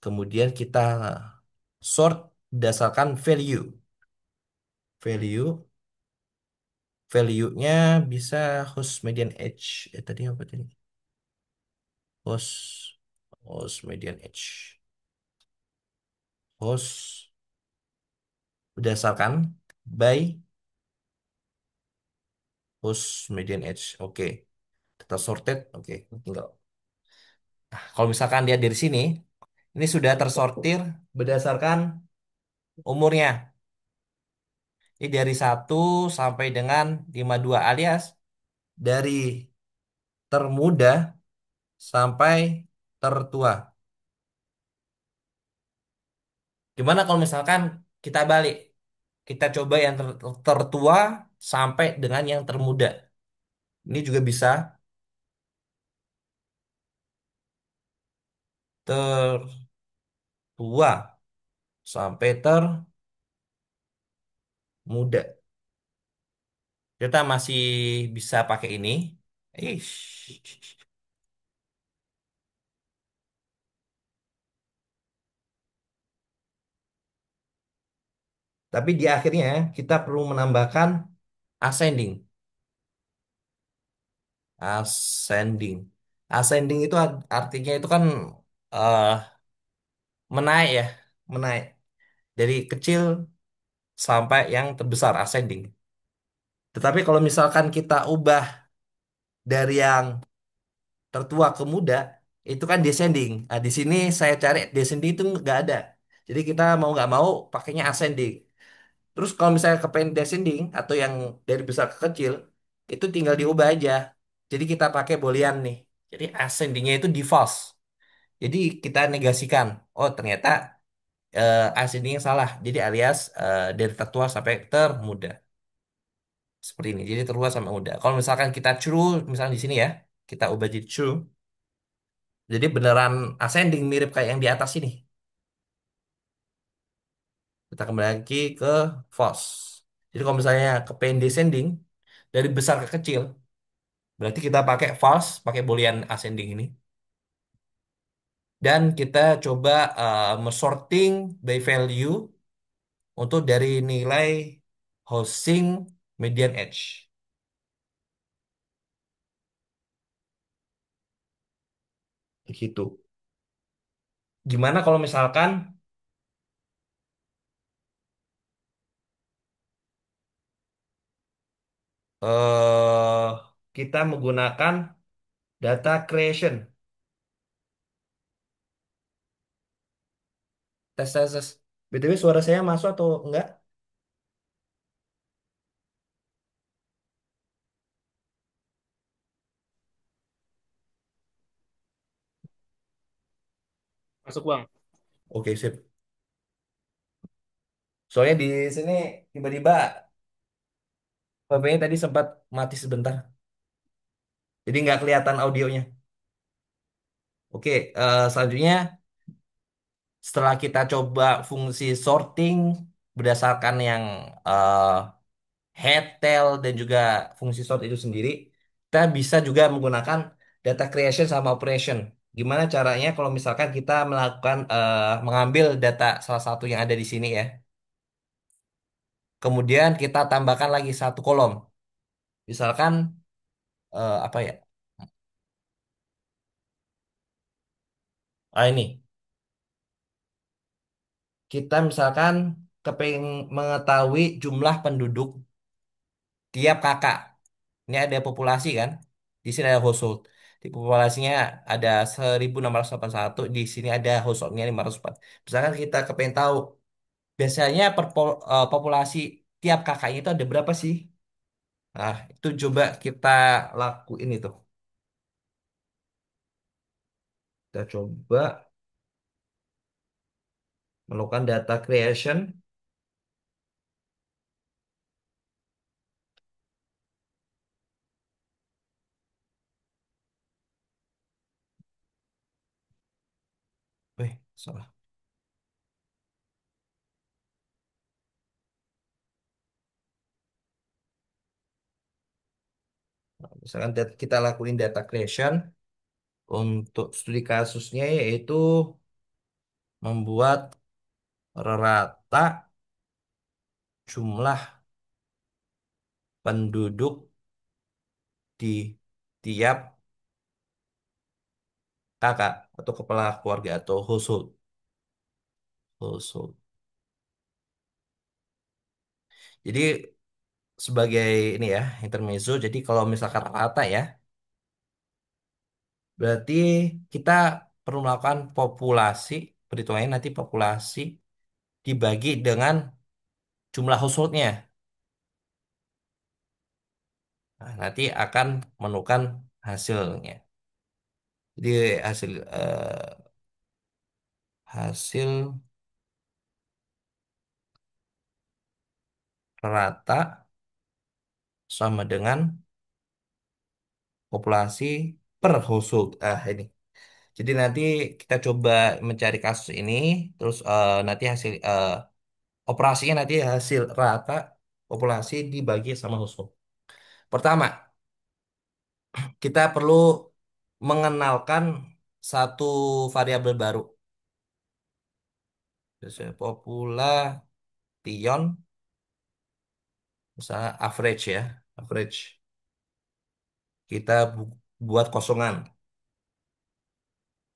kemudian kita sort berdasarkan value. Value, value-nya bisa host median age. Tadi apa tadi? Host, host median age. Host berdasarkan by host median age. Oke, data sorted. Oke, tinggal. Kalau misalkan dia dari sini, ini sudah tersortir berdasarkan umurnya. Ini dari 1 sampai dengan 52 alias dari termuda sampai tertua. Gimana kalau misalkan kita balik? Kita coba yang tertua sampai dengan yang termuda. Ini juga bisa. tertua sampai termuda. Kita masih bisa pakai ini. Ish. Tapi di akhirnya kita perlu menambahkan ascending. Ascending. Ascending itu artinya itu kan eh, menaik ya, menaik dari kecil sampai yang terbesar ascending. Tetapi kalau misalkan kita ubah dari yang tertua ke muda, itu kan descending. Nah, di sini saya cari descending itu nggak ada. Jadi kita mau nggak mau pakainya ascending. Terus kalau misalnya kepengen descending atau yang dari besar ke kecil, itu tinggal diubah aja. Jadi kita pakai boolean nih. Jadi ascendingnya itu di false. Jadi kita negasikan. Oh ternyata ascendingnya salah. Jadi alias dari tertua sampai termuda. Seperti ini. Jadi tertua sampai muda. Kalau misalkan kita true, misalnya di sini ya, kita ubah jadi true. Jadi beneran ascending mirip kayak yang di atas ini. Kita kembali lagi ke false. Jadi kalau misalnya kepengen descending dari besar ke kecil, berarti kita pakai false, pakai boolean ascending ini. Dan kita coba sorting by value untuk dari nilai housing median age. Gitu. Gimana kalau misalkan eh kita menggunakan data creation. Tes, tes, tes. BTW suara saya masuk atau enggak? Masuk Bang. Oke, sip. Soalnya di sini tiba-tiba HP-nya tadi sempat mati sebentar. Jadi nggak kelihatan audionya. Oke, selanjutnya setelah kita coba fungsi sorting berdasarkan yang eh, head, tail, dan juga fungsi sort itu sendiri, kita bisa juga menggunakan data creation sama operation. Gimana caranya kalau misalkan kita melakukan mengambil data salah satu yang ada di sini ya. Kemudian kita tambahkan lagi satu kolom. Misalkan apa ya? Ah ini, kita misalkan kepengen mengetahui jumlah penduduk tiap kakak. Ini ada populasi kan? Di sini ada household. Di populasinya ada 1681. Di sini ada householdnya 504. Misalkan kita kepengen tahu biasanya populasi tiap kakaknya itu ada berapa sih? Nah, itu coba kita lakuin itu. Kita coba melakukan data creation. Salah. Nah, misalkan kita lakuin data creation untuk studi kasusnya yaitu membuat rata jumlah penduduk di tiap kakak atau kepala keluarga atau household. Household. Jadi sebagai ini ya intermezzo. Jadi kalau misalkan rata ya, berarti kita perlu melakukan populasi perhitungannya nanti populasi dibagi dengan jumlah householdnya. Nah, nanti akan menemukan hasilnya. Jadi hasil hasil rata sama dengan populasi per household. Ah ini. Jadi nanti kita coba mencari kasus ini, terus nanti hasil operasinya nanti hasil rata populasi dibagi sama household. Pertama, kita perlu mengenalkan satu variabel baru, misalnya population, misalnya average ya, average. Kita buat kosongan.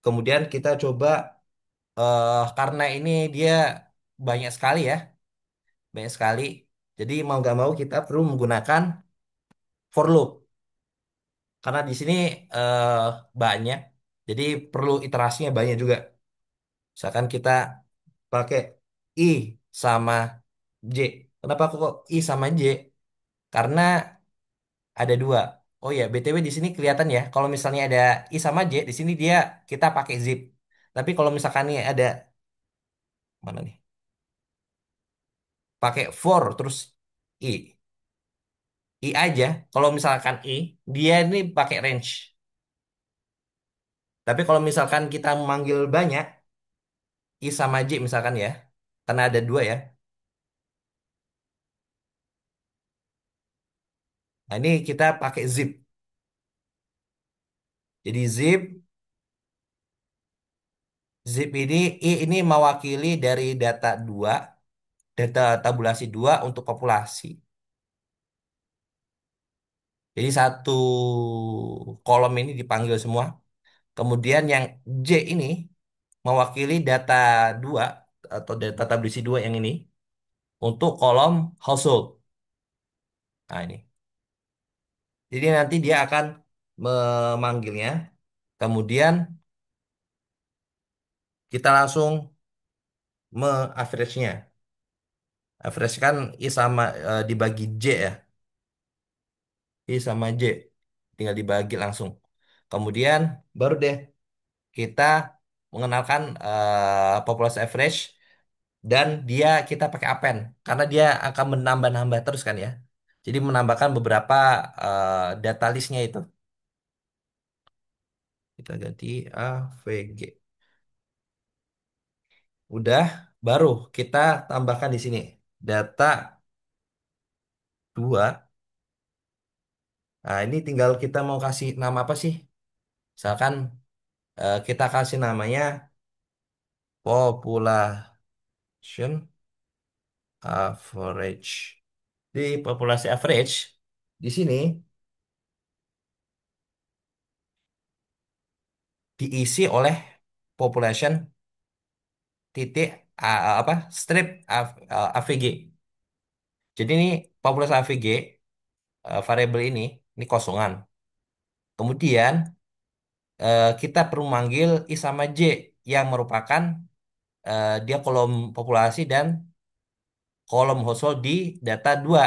Kemudian kita coba karena ini dia banyak sekali ya, banyak sekali. Jadi mau nggak mau kita perlu menggunakan for loop karena di sini eh, banyak, jadi perlu iterasinya banyak juga. Misalkan kita pakai I sama J. Kenapa kok I sama J? Karena ada dua. Oh ya, BTW di sini kelihatan ya. Kalau misalnya ada I sama J, di sini dia kita pakai zip. Tapi kalau misalkan nih ada mana nih? Pakai for terus I. I aja. Kalau misalkan I, dia ini pakai range. Tapi kalau misalkan kita memanggil banyak, I sama J misalkan ya. Karena ada dua ya. Nah, ini kita pakai zip. Jadi zip ini I ini mewakili dari data dua, data tabulasi dua untuk populasi. Jadi satu kolom ini dipanggil semua. Kemudian yang J ini mewakili data dua atau data tabulasi dua yang ini untuk kolom household. Nah ini. Jadi nanti dia akan memanggilnya. Kemudian kita langsung me-average-nya. Average kan I sama dibagi J ya. I sama J. Tinggal dibagi langsung. Kemudian baru deh kita mengenalkan populasi average dan dia kita pakai append karena dia akan menambah-nambah terus kan ya. Jadi menambahkan beberapa data listnya itu. Kita ganti AVG. Udah, baru kita tambahkan di sini data 2. Nah, ini tinggal kita mau kasih nama apa sih? Misalkan kita kasih namanya population average. Di populasi average di sini diisi oleh population titik apa strip AVG. Jadi ini populasi AVG variabel ini kosongan. Kemudian kita perlu manggil I sama J yang merupakan dia kolom populasi dan kolom household di data 2.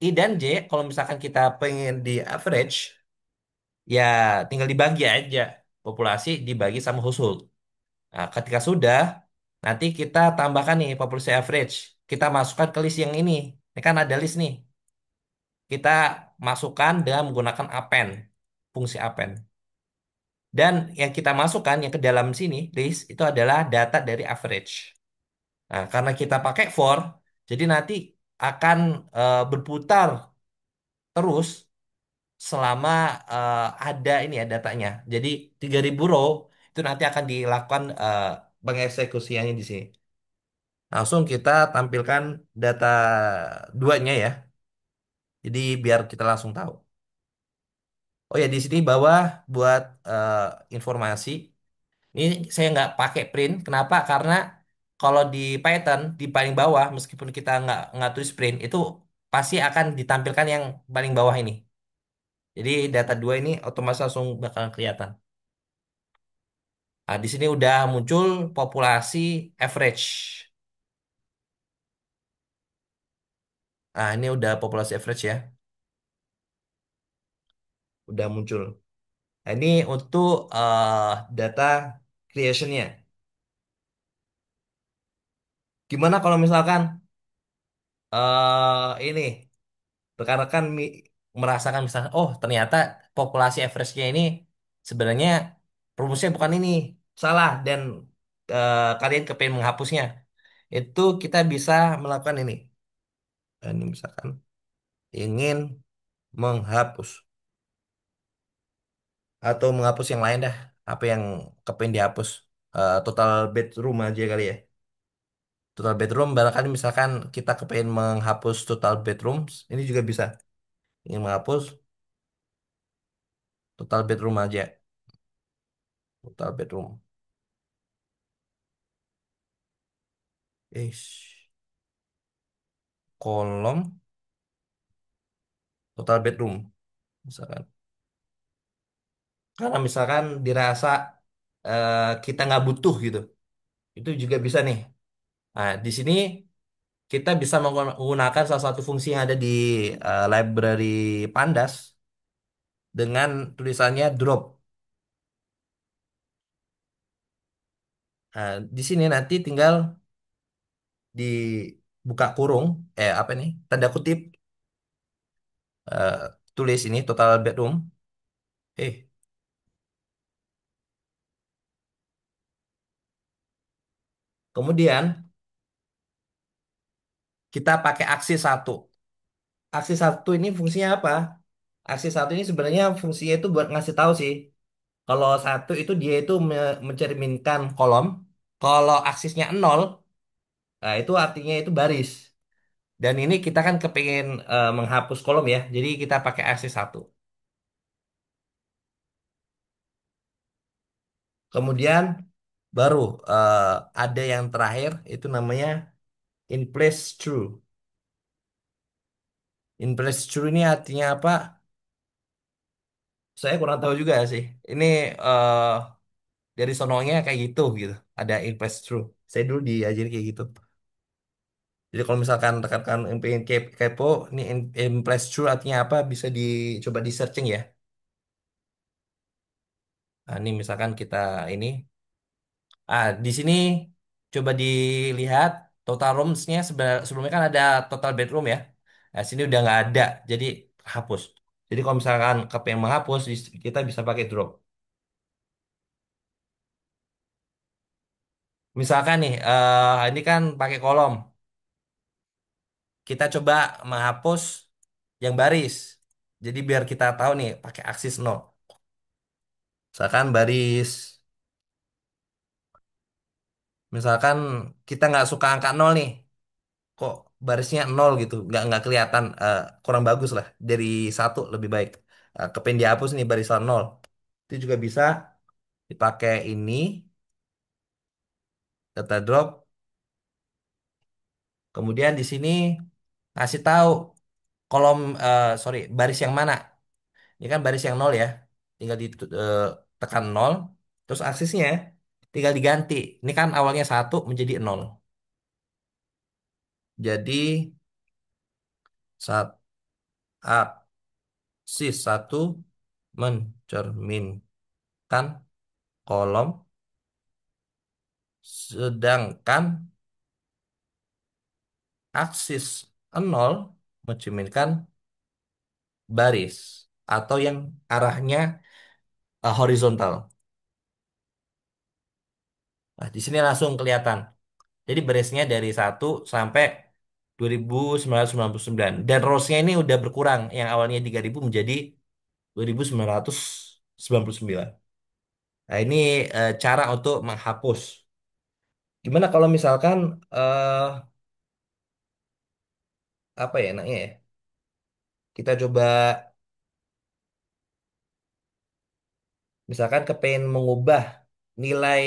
I dan J kalau misalkan kita pengen di average ya tinggal dibagi aja populasi dibagi sama household. Nah, ketika sudah nanti kita tambahkan nih populasi average. Kita masukkan ke list yang ini. Ini kan ada list nih. Kita masukkan dengan menggunakan append, fungsi append. Dan yang kita masukkan yang ke dalam sini list itu adalah data dari average. Nah, karena kita pakai for, jadi nanti akan berputar terus selama ada ini ya datanya. Jadi 3.000 row itu nanti akan dilakukan pengeksekusiannya di sini. Langsung kita tampilkan data duanya ya. Jadi biar kita langsung tahu. Oh ya di sini bawah buat informasi. Ini saya nggak pakai print. Kenapa? Karena kalau di Python di paling bawah meskipun kita nggak tulis print itu pasti akan ditampilkan yang paling bawah ini. Jadi data dua ini otomatis langsung bakal kelihatan. Nah, di sini udah muncul populasi average. Nah, ini udah populasi average ya. Udah muncul. Nah, ini untuk data creationnya. Gimana kalau misalkan ini rekan-rekan merasakan misalnya, oh ternyata populasi average-nya ini sebenarnya rumusnya bukan ini, salah, dan kalian kepengen menghapusnya, itu kita bisa melakukan ini. Ini misalkan ingin menghapus atau menghapus yang lain dah, apa yang kepengen dihapus. Total bedroom aja kali ya. Total bedroom, barangkali misalkan kita kepengen menghapus total bedrooms, ini juga bisa. Ingin menghapus total bedroom aja. Total bedroom. Ish. Kolom total bedroom. Misalkan. Karena misalkan dirasa kita nggak butuh gitu. Itu juga bisa nih. Nah, di sini kita bisa menggunakan salah satu fungsi yang ada di library Pandas dengan tulisannya drop. Nah, di sini nanti tinggal dibuka kurung, apa nih? Tanda kutip, eh, tulis ini total bedroom. Eh, kemudian kita pakai aksi satu. Aksi satu ini fungsinya apa? Aksi satu ini sebenarnya fungsinya itu buat ngasih tahu sih. Kalau satu itu dia itu mencerminkan kolom. Kalau aksisnya nol, nah itu artinya itu baris. Dan ini kita kan kepingin menghapus kolom ya. Jadi kita pakai aksis satu. Kemudian baru eh, ada yang terakhir itu namanya in place true. In place true ini artinya apa? Saya kurang tahu juga sih. Ini eh, dari sononya kayak gitu. Ada in place true. Saya dulu diajarin kayak gitu. Jadi kalau misalkan rekan-rekan yang pengen kepo, ini in place true artinya apa? Bisa dicoba di searching ya. Nah, ini misalkan kita ini, di sini coba dilihat total rooms-nya sebelumnya kan ada total bedroom ya. Nah, sini udah nggak ada, jadi hapus. Jadi kalau misalkan kepengen menghapus, kita bisa pakai drop. Misalkan nih, ini kan pakai kolom. Kita coba menghapus yang baris. Jadi biar kita tahu nih, pakai aksis nol. Misalkan baris, misalkan kita nggak suka angka nol nih, kok barisnya nol gitu, nggak kelihatan, kurang bagus lah. Dari satu lebih baik. Kepengen dihapus nih barisan nol. Itu juga bisa dipakai ini data drop. Kemudian di sini ngasih tahu kolom, sorry, baris yang mana. Ini kan baris yang nol ya. Tinggal ditekan nol. Terus aksisnya tinggal diganti. Ini kan awalnya satu menjadi nol. Jadi saat aksis satu mencerminkan kolom, sedangkan aksis nol mencerminkan baris atau yang arahnya horizontal. Nah, di sini langsung kelihatan. Jadi barisnya dari 1 sampai 2999. Dan rows-nya ini udah berkurang. Yang awalnya 3000 menjadi 2999. Nah, ini cara untuk menghapus. Gimana kalau misalkan eh apa ya enaknya ya? Kita coba misalkan kepengen mengubah nilai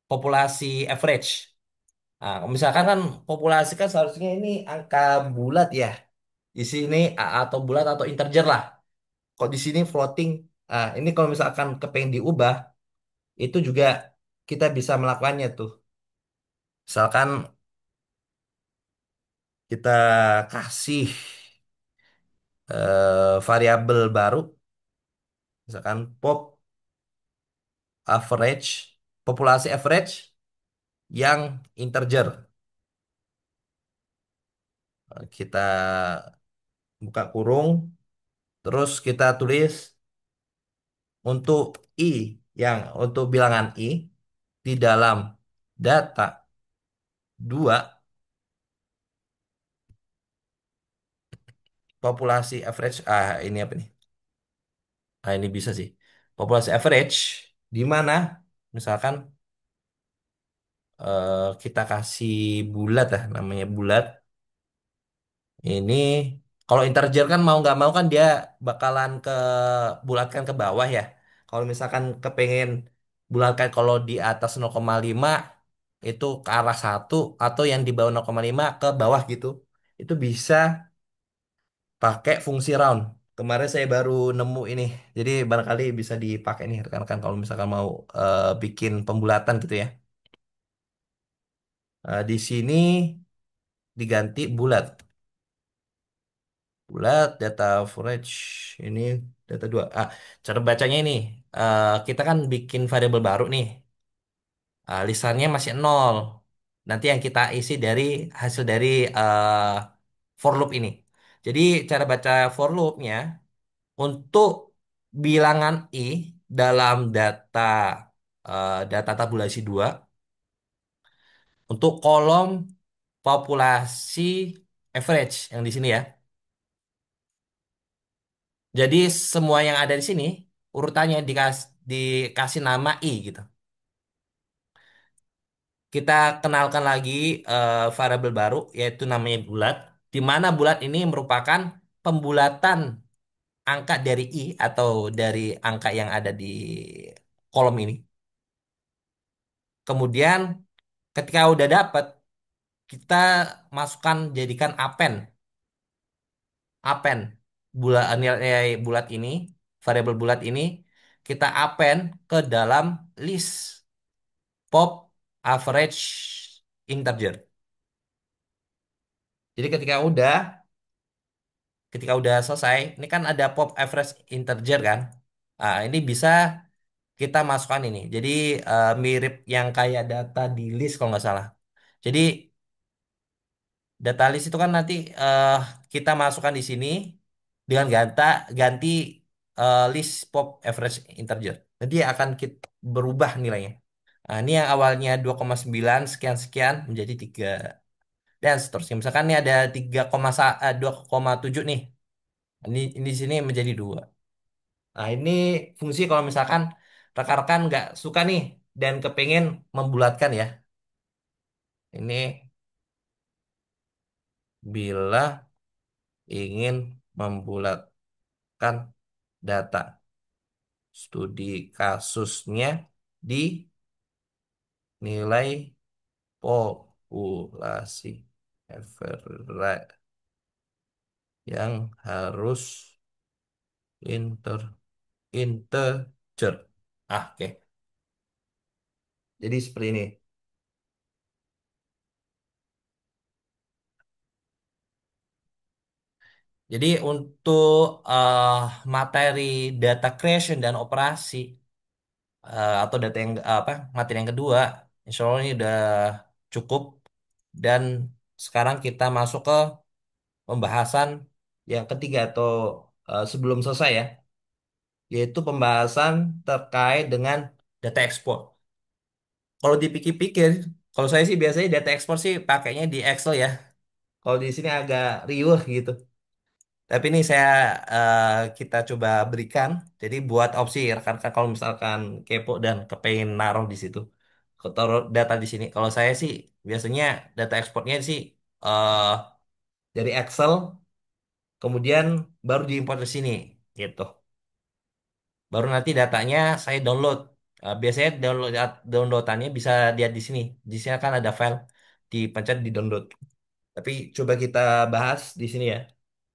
populasi average. Nah, misalkan kan populasi kan seharusnya ini angka bulat ya. Di sini atau bulat atau integer lah. Kok di sini floating. Ini kalau misalkan kepengen diubah, itu juga kita bisa melakukannya tuh. Misalkan kita kasih variabel baru, misalkan populasi average yang integer. Kita buka kurung, terus kita tulis untuk I, yang untuk bilangan I di dalam data 2 populasi average, ini apa nih? Ini bisa sih. Populasi average di mana misalkan kita kasih bulat lah, namanya bulat. Ini kalau integer kan mau nggak mau kan dia bakalan ke bulatkan ke bawah ya. Kalau misalkan kepengen bulatkan kalau di atas 0,5 itu ke arah satu, atau yang di bawah 0,5 ke bawah gitu. Itu bisa pakai fungsi round. Kemarin saya baru nemu ini. Jadi barangkali bisa dipakai nih rekan-rekan kalau misalkan mau bikin pembulatan gitu ya. Di sini diganti bulat. Bulat data average ini data 2. Cara bacanya ini, kita kan bikin variabel baru nih. Lisannya masih nol. Nanti yang kita isi dari hasil dari for loop ini. Jadi cara baca for loopnya untuk bilangan i dalam data tabulasi 2 untuk kolom populasi average yang di sini ya. Jadi semua yang ada di sini urutannya dikasih nama I gitu. Kita kenalkan lagi variabel baru yaitu namanya bulat, di mana bulat ini merupakan pembulatan angka dari I atau dari angka yang ada di kolom ini. Kemudian ketika udah dapat, kita masukkan jadikan append bulat, nilai bulat ini, variabel bulat ini kita append ke dalam list pop average integer. Jadi ketika udah selesai, ini kan ada pop average integer kan. Ini bisa kita masukkan ini. Jadi mirip yang kayak data di list kalau nggak salah. Jadi data list itu kan nanti eh, kita masukkan di sini dengan ganti list pop average integer. Nanti akan berubah nilainya. Ini yang awalnya 2,9 sekian-sekian menjadi 3 dan seterusnya. Misalkan ini ada 2,7 nih. Ini di sini menjadi 2. Nah, ini fungsi kalau misalkan rekan-rekan nggak suka nih dan kepengen membulatkan ya. Ini bila ingin membulatkan data studi kasusnya di nilai populasi average yang harus integer. Oke. Jadi seperti ini. Jadi untuk eh, materi data creation dan operasi, atau data yang materi yang kedua, insya Allah ini udah cukup. Dan sekarang kita masuk ke pembahasan yang ketiga atau sebelum selesai ya, yaitu pembahasan terkait dengan data export. Kalau dipikir-pikir, kalau saya sih biasanya data export sih pakainya di Excel ya. Kalau di sini agak riuh gitu. Tapi ini kita coba berikan. Jadi buat opsi rekan-rekan kalau misalkan kepo dan kepengen naruh di situ, taruh data di sini. Kalau saya sih biasanya data ekspornya sih eh dari Excel, kemudian baru diimport ke sini gitu. Baru nanti datanya saya download. Biasanya downloadannya bisa lihat di sini. Di sini kan ada file, dipencet di download. Tapi coba kita bahas di sini ya.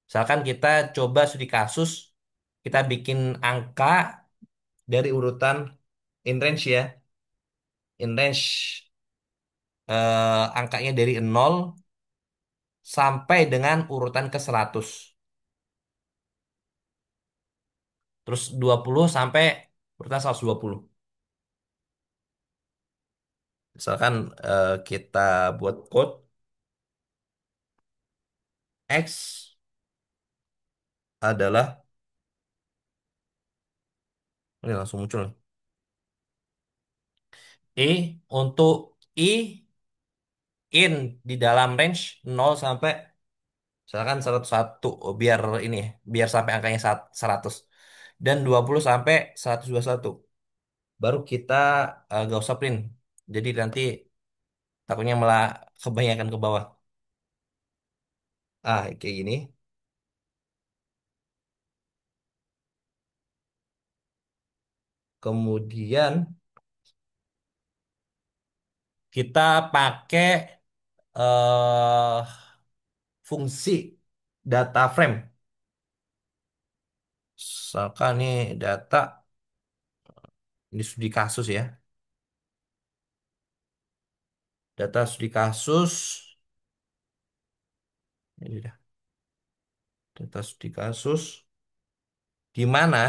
Misalkan kita coba studi kasus, kita bikin angka dari urutan in range ya. In range angkanya dari 0 sampai dengan urutan ke 100. Terus 20 sampai urutan 120. Misalkan kita buat code X adalah Ini langsung muncul. Untuk I in di dalam range 0 sampai misalkan 101, biar ini ya, biar sampai angkanya 100 dan 20 sampai 121. Baru kita gak usah print. Jadi nanti takutnya malah kebanyakan ke bawah. Kayak gini. Kemudian kita pakai eh fungsi data frame. Misalkan nih data ini studi kasus ya. Data studi kasus. Ini dah. Data studi kasus. Di mana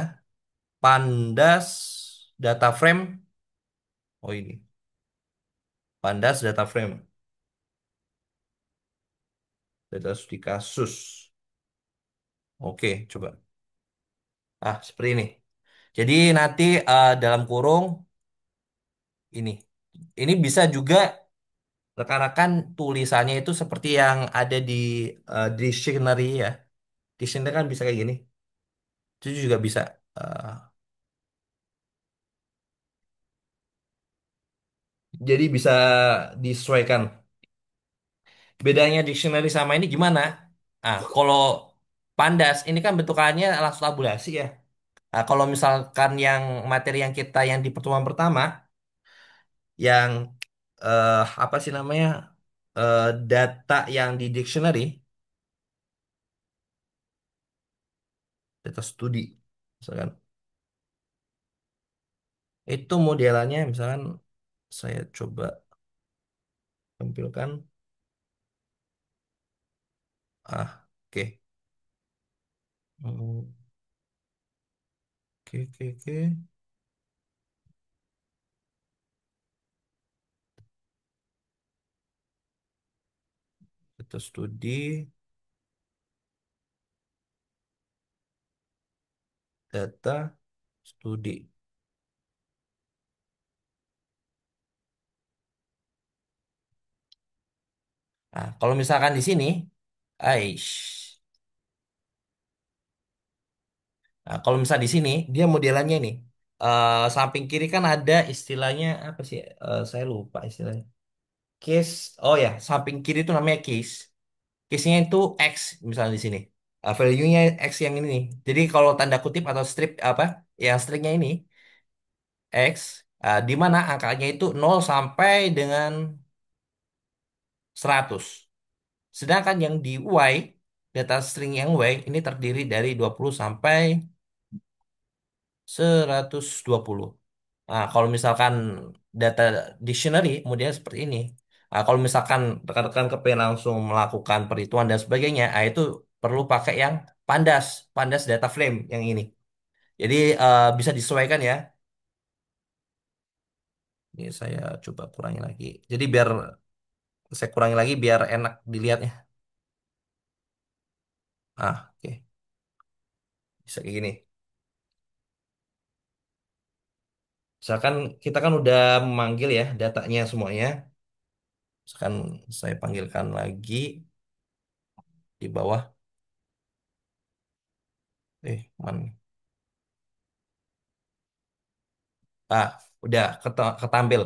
pandas data frame. Oh ini. Pandas data frame. Data studi kasus. Oke, coba. Seperti ini. Jadi nanti dalam kurung ini. Ini bisa juga rekan-rekan tulisannya itu seperti yang ada di dictionary ya. Dictionary kan bisa kayak gini. Itu juga bisa. Eh, jadi bisa disesuaikan. Bedanya dictionary sama ini gimana? Kalau Pandas ini kan bentukannya langsung tabulasi ya. Kalau misalkan yang materi yang kita yang di pertemuan pertama, yang apa sih namanya, data yang di dictionary, data studi, misalkan itu modelannya, misalkan saya coba tampilkan. Oke. Hmm, oke, oke, oke. Data studi, data studi. Kalau misalkan di sini, aish. Kalau misal di sini dia modelannya nih, samping kiri kan ada istilahnya apa sih? Saya lupa istilahnya. Case, oh ya, samping kiri itu namanya case. Case-nya itu X misalnya di sini. Value-nya X yang ini nih. Jadi kalau tanda kutip atau strip apa, yang stripnya ini X, di mana angkanya itu 0 sampai dengan 100. Sedangkan yang di Y, data string yang Y ini terdiri dari 20 sampai 120. Kalau misalkan data dictionary modelnya seperti ini. Kalau misalkan rekan-rekan kepengen langsung melakukan perhitungan dan sebagainya, itu perlu pakai yang pandas, pandas data frame yang ini. Jadi bisa disesuaikan ya. Ini saya coba kurangi lagi. Jadi biar saya kurangi lagi biar enak dilihatnya. Oke. Bisa kayak gini. Misalkan kita kan udah memanggil ya datanya semuanya. Misalkan saya panggilkan lagi di bawah. Mana? Ah, udah ketampil.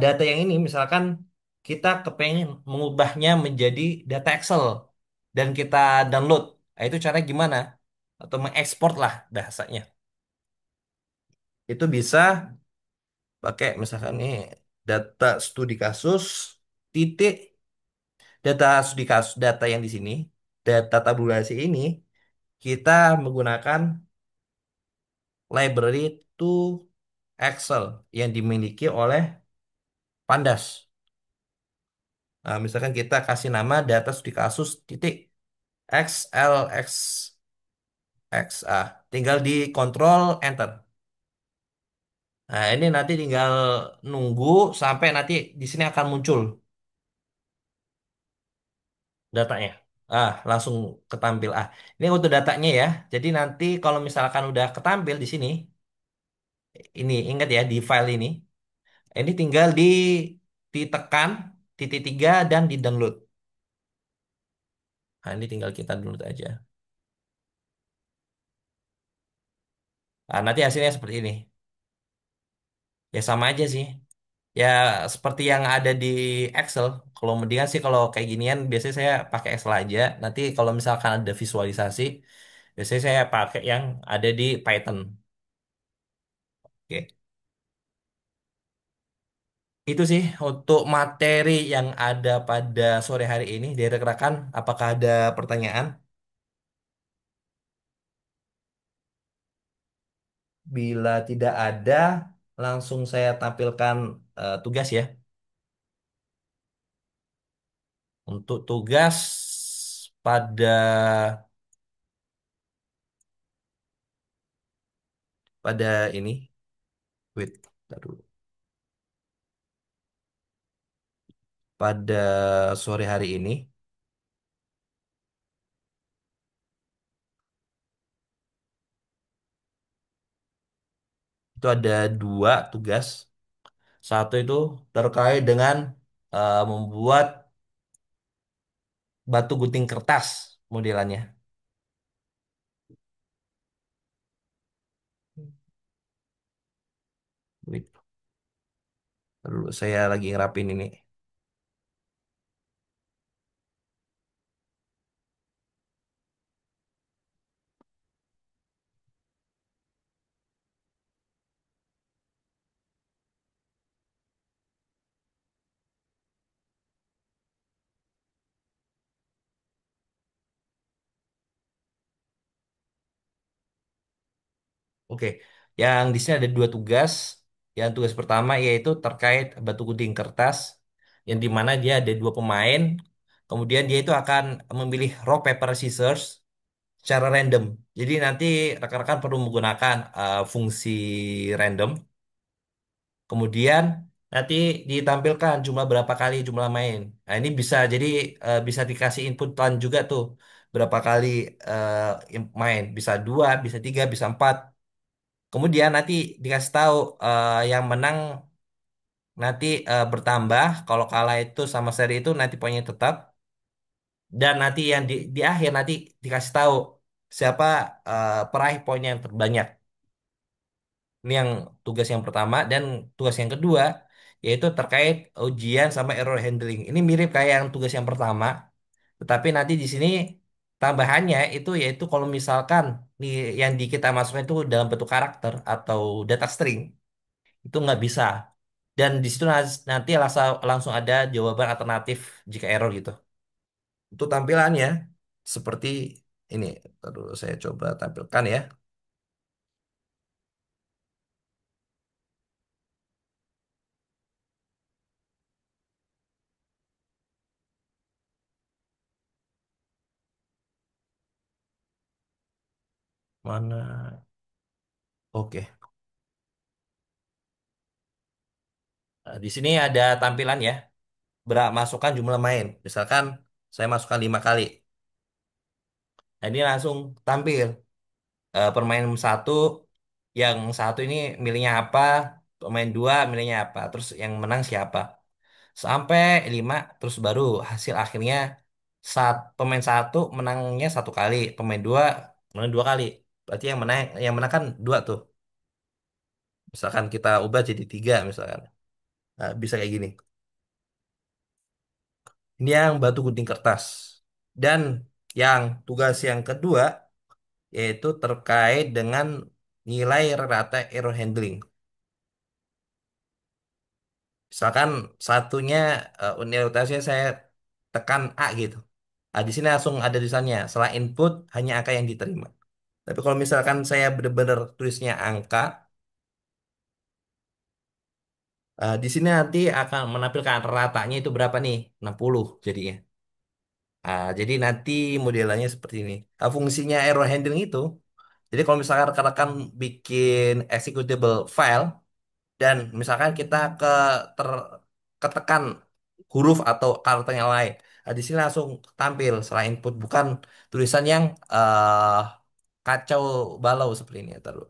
Data yang ini misalkan kita kepengen mengubahnya menjadi data Excel dan kita download. Itu caranya gimana? Atau mengekspor lah bahasanya. Itu bisa pakai misalkan nih data studi kasus titik data studi kasus, data yang di sini, data tabulasi ini kita menggunakan library to Excel yang dimiliki oleh Pandas. Misalkan kita kasih nama data studi kasus titik XLXXA. Tinggal di kontrol enter. Ini nanti tinggal nunggu sampai nanti di sini akan muncul datanya. Langsung ketampil. Ini untuk datanya ya. Jadi nanti kalau misalkan udah ketampil di sini, Ini ingat ya di file ini tinggal ditekan titik tiga dan di download. Nah, ini tinggal kita download aja. Nah, nanti hasilnya seperti ini. Ya sama aja sih. Ya seperti yang ada di Excel. Kalau mendingan sih kalau kayak ginian biasanya saya pakai Excel aja. Nanti kalau misalkan ada visualisasi, biasanya saya pakai yang ada di Python. Oke. Itu sih untuk materi yang ada pada sore hari ini dari rekan-rekan. Apakah ada pertanyaan? Bila tidak ada, langsung saya tampilkan tugas ya. Untuk tugas pada ini, wait, bentar dulu. Pada sore hari ini itu ada dua tugas. Satu itu terkait dengan membuat batu gunting kertas modelannya. Wait, bentar dulu saya lagi ngerapin ini. Oke, yang di sini ada dua tugas. Yang tugas pertama yaitu terkait batu gunting kertas, yang di mana dia ada dua pemain. Kemudian dia itu akan memilih rock paper scissors secara random. Jadi nanti rekan-rekan perlu menggunakan fungsi random. Kemudian nanti ditampilkan jumlah berapa kali jumlah main. Nah, ini bisa jadi bisa dikasih inputan juga tuh berapa kali main. Bisa dua, bisa tiga, bisa empat. Kemudian nanti dikasih tahu yang menang nanti bertambah. Kalau kalah itu sama seri itu nanti poinnya tetap. Dan nanti yang di akhir nanti dikasih tahu siapa peraih poin yang terbanyak. Ini yang tugas yang pertama dan tugas yang kedua yaitu terkait ujian sama error handling. Ini mirip kayak yang tugas yang pertama, tetapi nanti di sini tambahannya itu yaitu kalau misalkan nih yang di kita masukkan itu dalam bentuk karakter atau data string itu nggak bisa. Dan di situ nanti langsung ada jawaban alternatif jika error gitu. Itu tampilannya seperti ini. Terus saya coba tampilkan ya. Mana? Oke. Nah, di sini ada tampilan ya. Masukkan jumlah main. Misalkan saya masukkan 5 kali. Nah, ini langsung tampil permainan satu, yang satu ini milihnya apa, pemain dua milihnya apa, terus yang menang siapa. Sampai 5, terus baru hasil akhirnya pemain satu menangnya 1 kali, pemain dua menang 2 kali. Berarti yang menang kan dua tuh. Misalkan kita ubah jadi 3 misalkan. Nah, bisa kayak gini. Ini yang batu gunting kertas. Dan yang tugas yang kedua yaitu terkait dengan nilai rata error handling. Misalkan satunya unit utasnya saya tekan A gitu. Nah, di sini langsung ada tulisannya, setelah input hanya angka yang diterima. Tapi kalau misalkan saya benar-benar tulisnya angka, di sini nanti akan menampilkan ratanya itu berapa nih? 60 jadinya. Jadi nanti modelannya seperti ini. Fungsinya error handling itu, jadi kalau misalkan rekan-rekan bikin executable file, dan misalkan kita ter, ketekan huruf atau karakter yang lain. Nah, di sini langsung tampil setelah input bukan tulisan yang eh, kacau balau seperti ini. Taruh.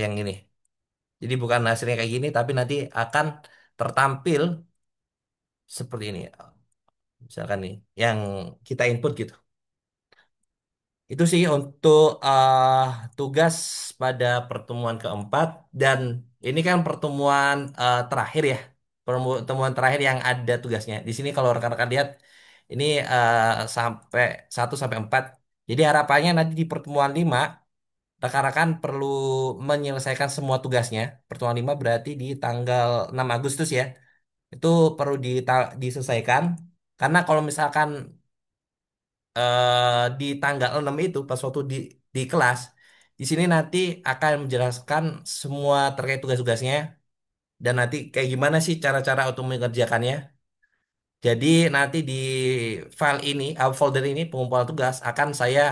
yang ini. Jadi bukan hasilnya kayak gini, tapi nanti akan tertampil seperti ini. Misalkan nih, yang kita input gitu. Itu sih untuk tugas pada pertemuan keempat dan ini kan pertemuan terakhir ya. Pertemuan terakhir yang ada tugasnya. Di sini kalau rekan-rekan lihat ini sampai 1 sampai 4. Jadi harapannya nanti di pertemuan 5 rekan-rekan perlu menyelesaikan semua tugasnya. Pertemuan 5 berarti di tanggal 6 Agustus ya. Itu perlu diselesaikan karena kalau misalkan di tanggal 6 itu pas waktu di kelas di sini nanti akan menjelaskan semua terkait tugas-tugasnya dan nanti kayak gimana sih cara-cara untuk mengerjakannya. Jadi nanti di file ini, folder ini pengumpulan tugas akan saya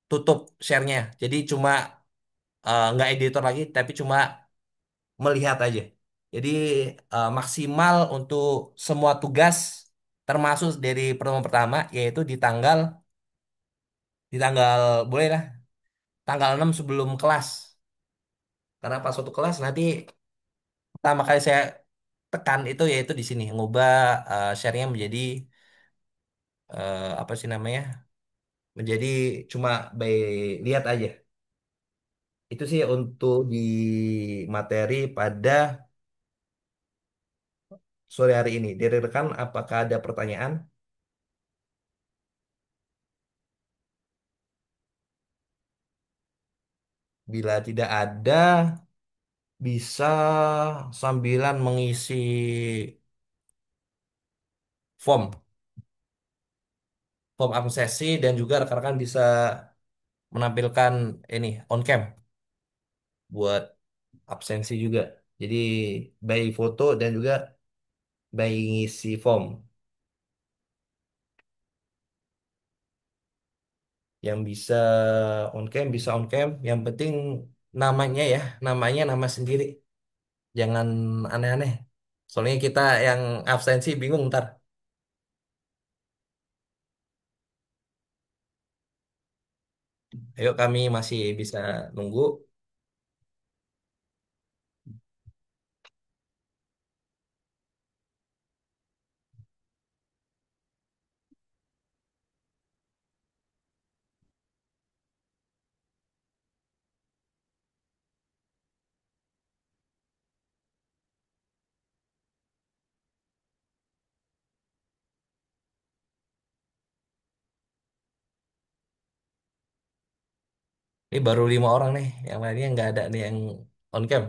tutup share-nya. Jadi cuma nggak editor lagi, tapi cuma melihat aja. Jadi maksimal untuk semua tugas termasuk dari pertemuan pertama yaitu di tanggal boleh lah tanggal 6 sebelum kelas. Karena pas waktu kelas nanti pertama kali saya tekan itu yaitu di sini ngubah share-nya menjadi apa sih namanya? Menjadi cuma by lihat aja. Itu sih untuk di materi pada sore hari ini. Dari rekan apakah ada pertanyaan? Bila tidak ada, bisa sambilan mengisi form absensi dan juga rekan-rekan bisa menampilkan ini on cam buat absensi juga. Jadi by foto dan juga by ngisi form yang bisa on cam. Yang penting namanya ya, namanya nama sendiri. Jangan aneh-aneh. Soalnya kita yang absensi bingung ntar. Ayo kami masih bisa nunggu. Ini baru 5 orang nih, yang lainnya nggak ada nih yang on cam.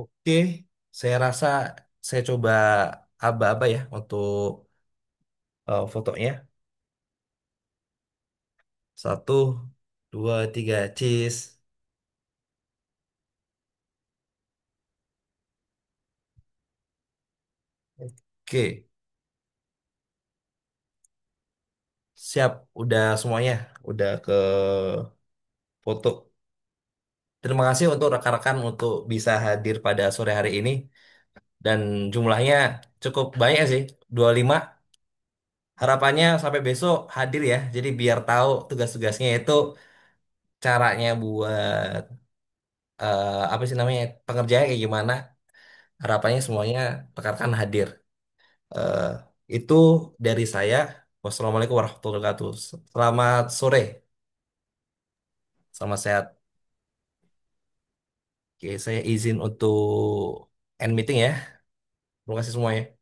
Oke, saya rasa saya coba aba-aba ya untuk fotonya. 1, 2, 3, cheese. Oke, siap. Udah semuanya. Udah ke foto. Terima kasih untuk rekan-rekan untuk bisa hadir pada sore hari ini. Dan jumlahnya cukup banyak sih. 25. Harapannya sampai besok hadir ya. Jadi biar tahu tugas-tugasnya itu caranya buat apa sih namanya pengerjaan kayak gimana. Harapannya semuanya rekan-rekan hadir. Eh, itu dari saya. Wassalamualaikum warahmatullahi wabarakatuh. Selamat sore. Selamat sehat. Oke, saya izin untuk end meeting ya. Terima kasih semuanya.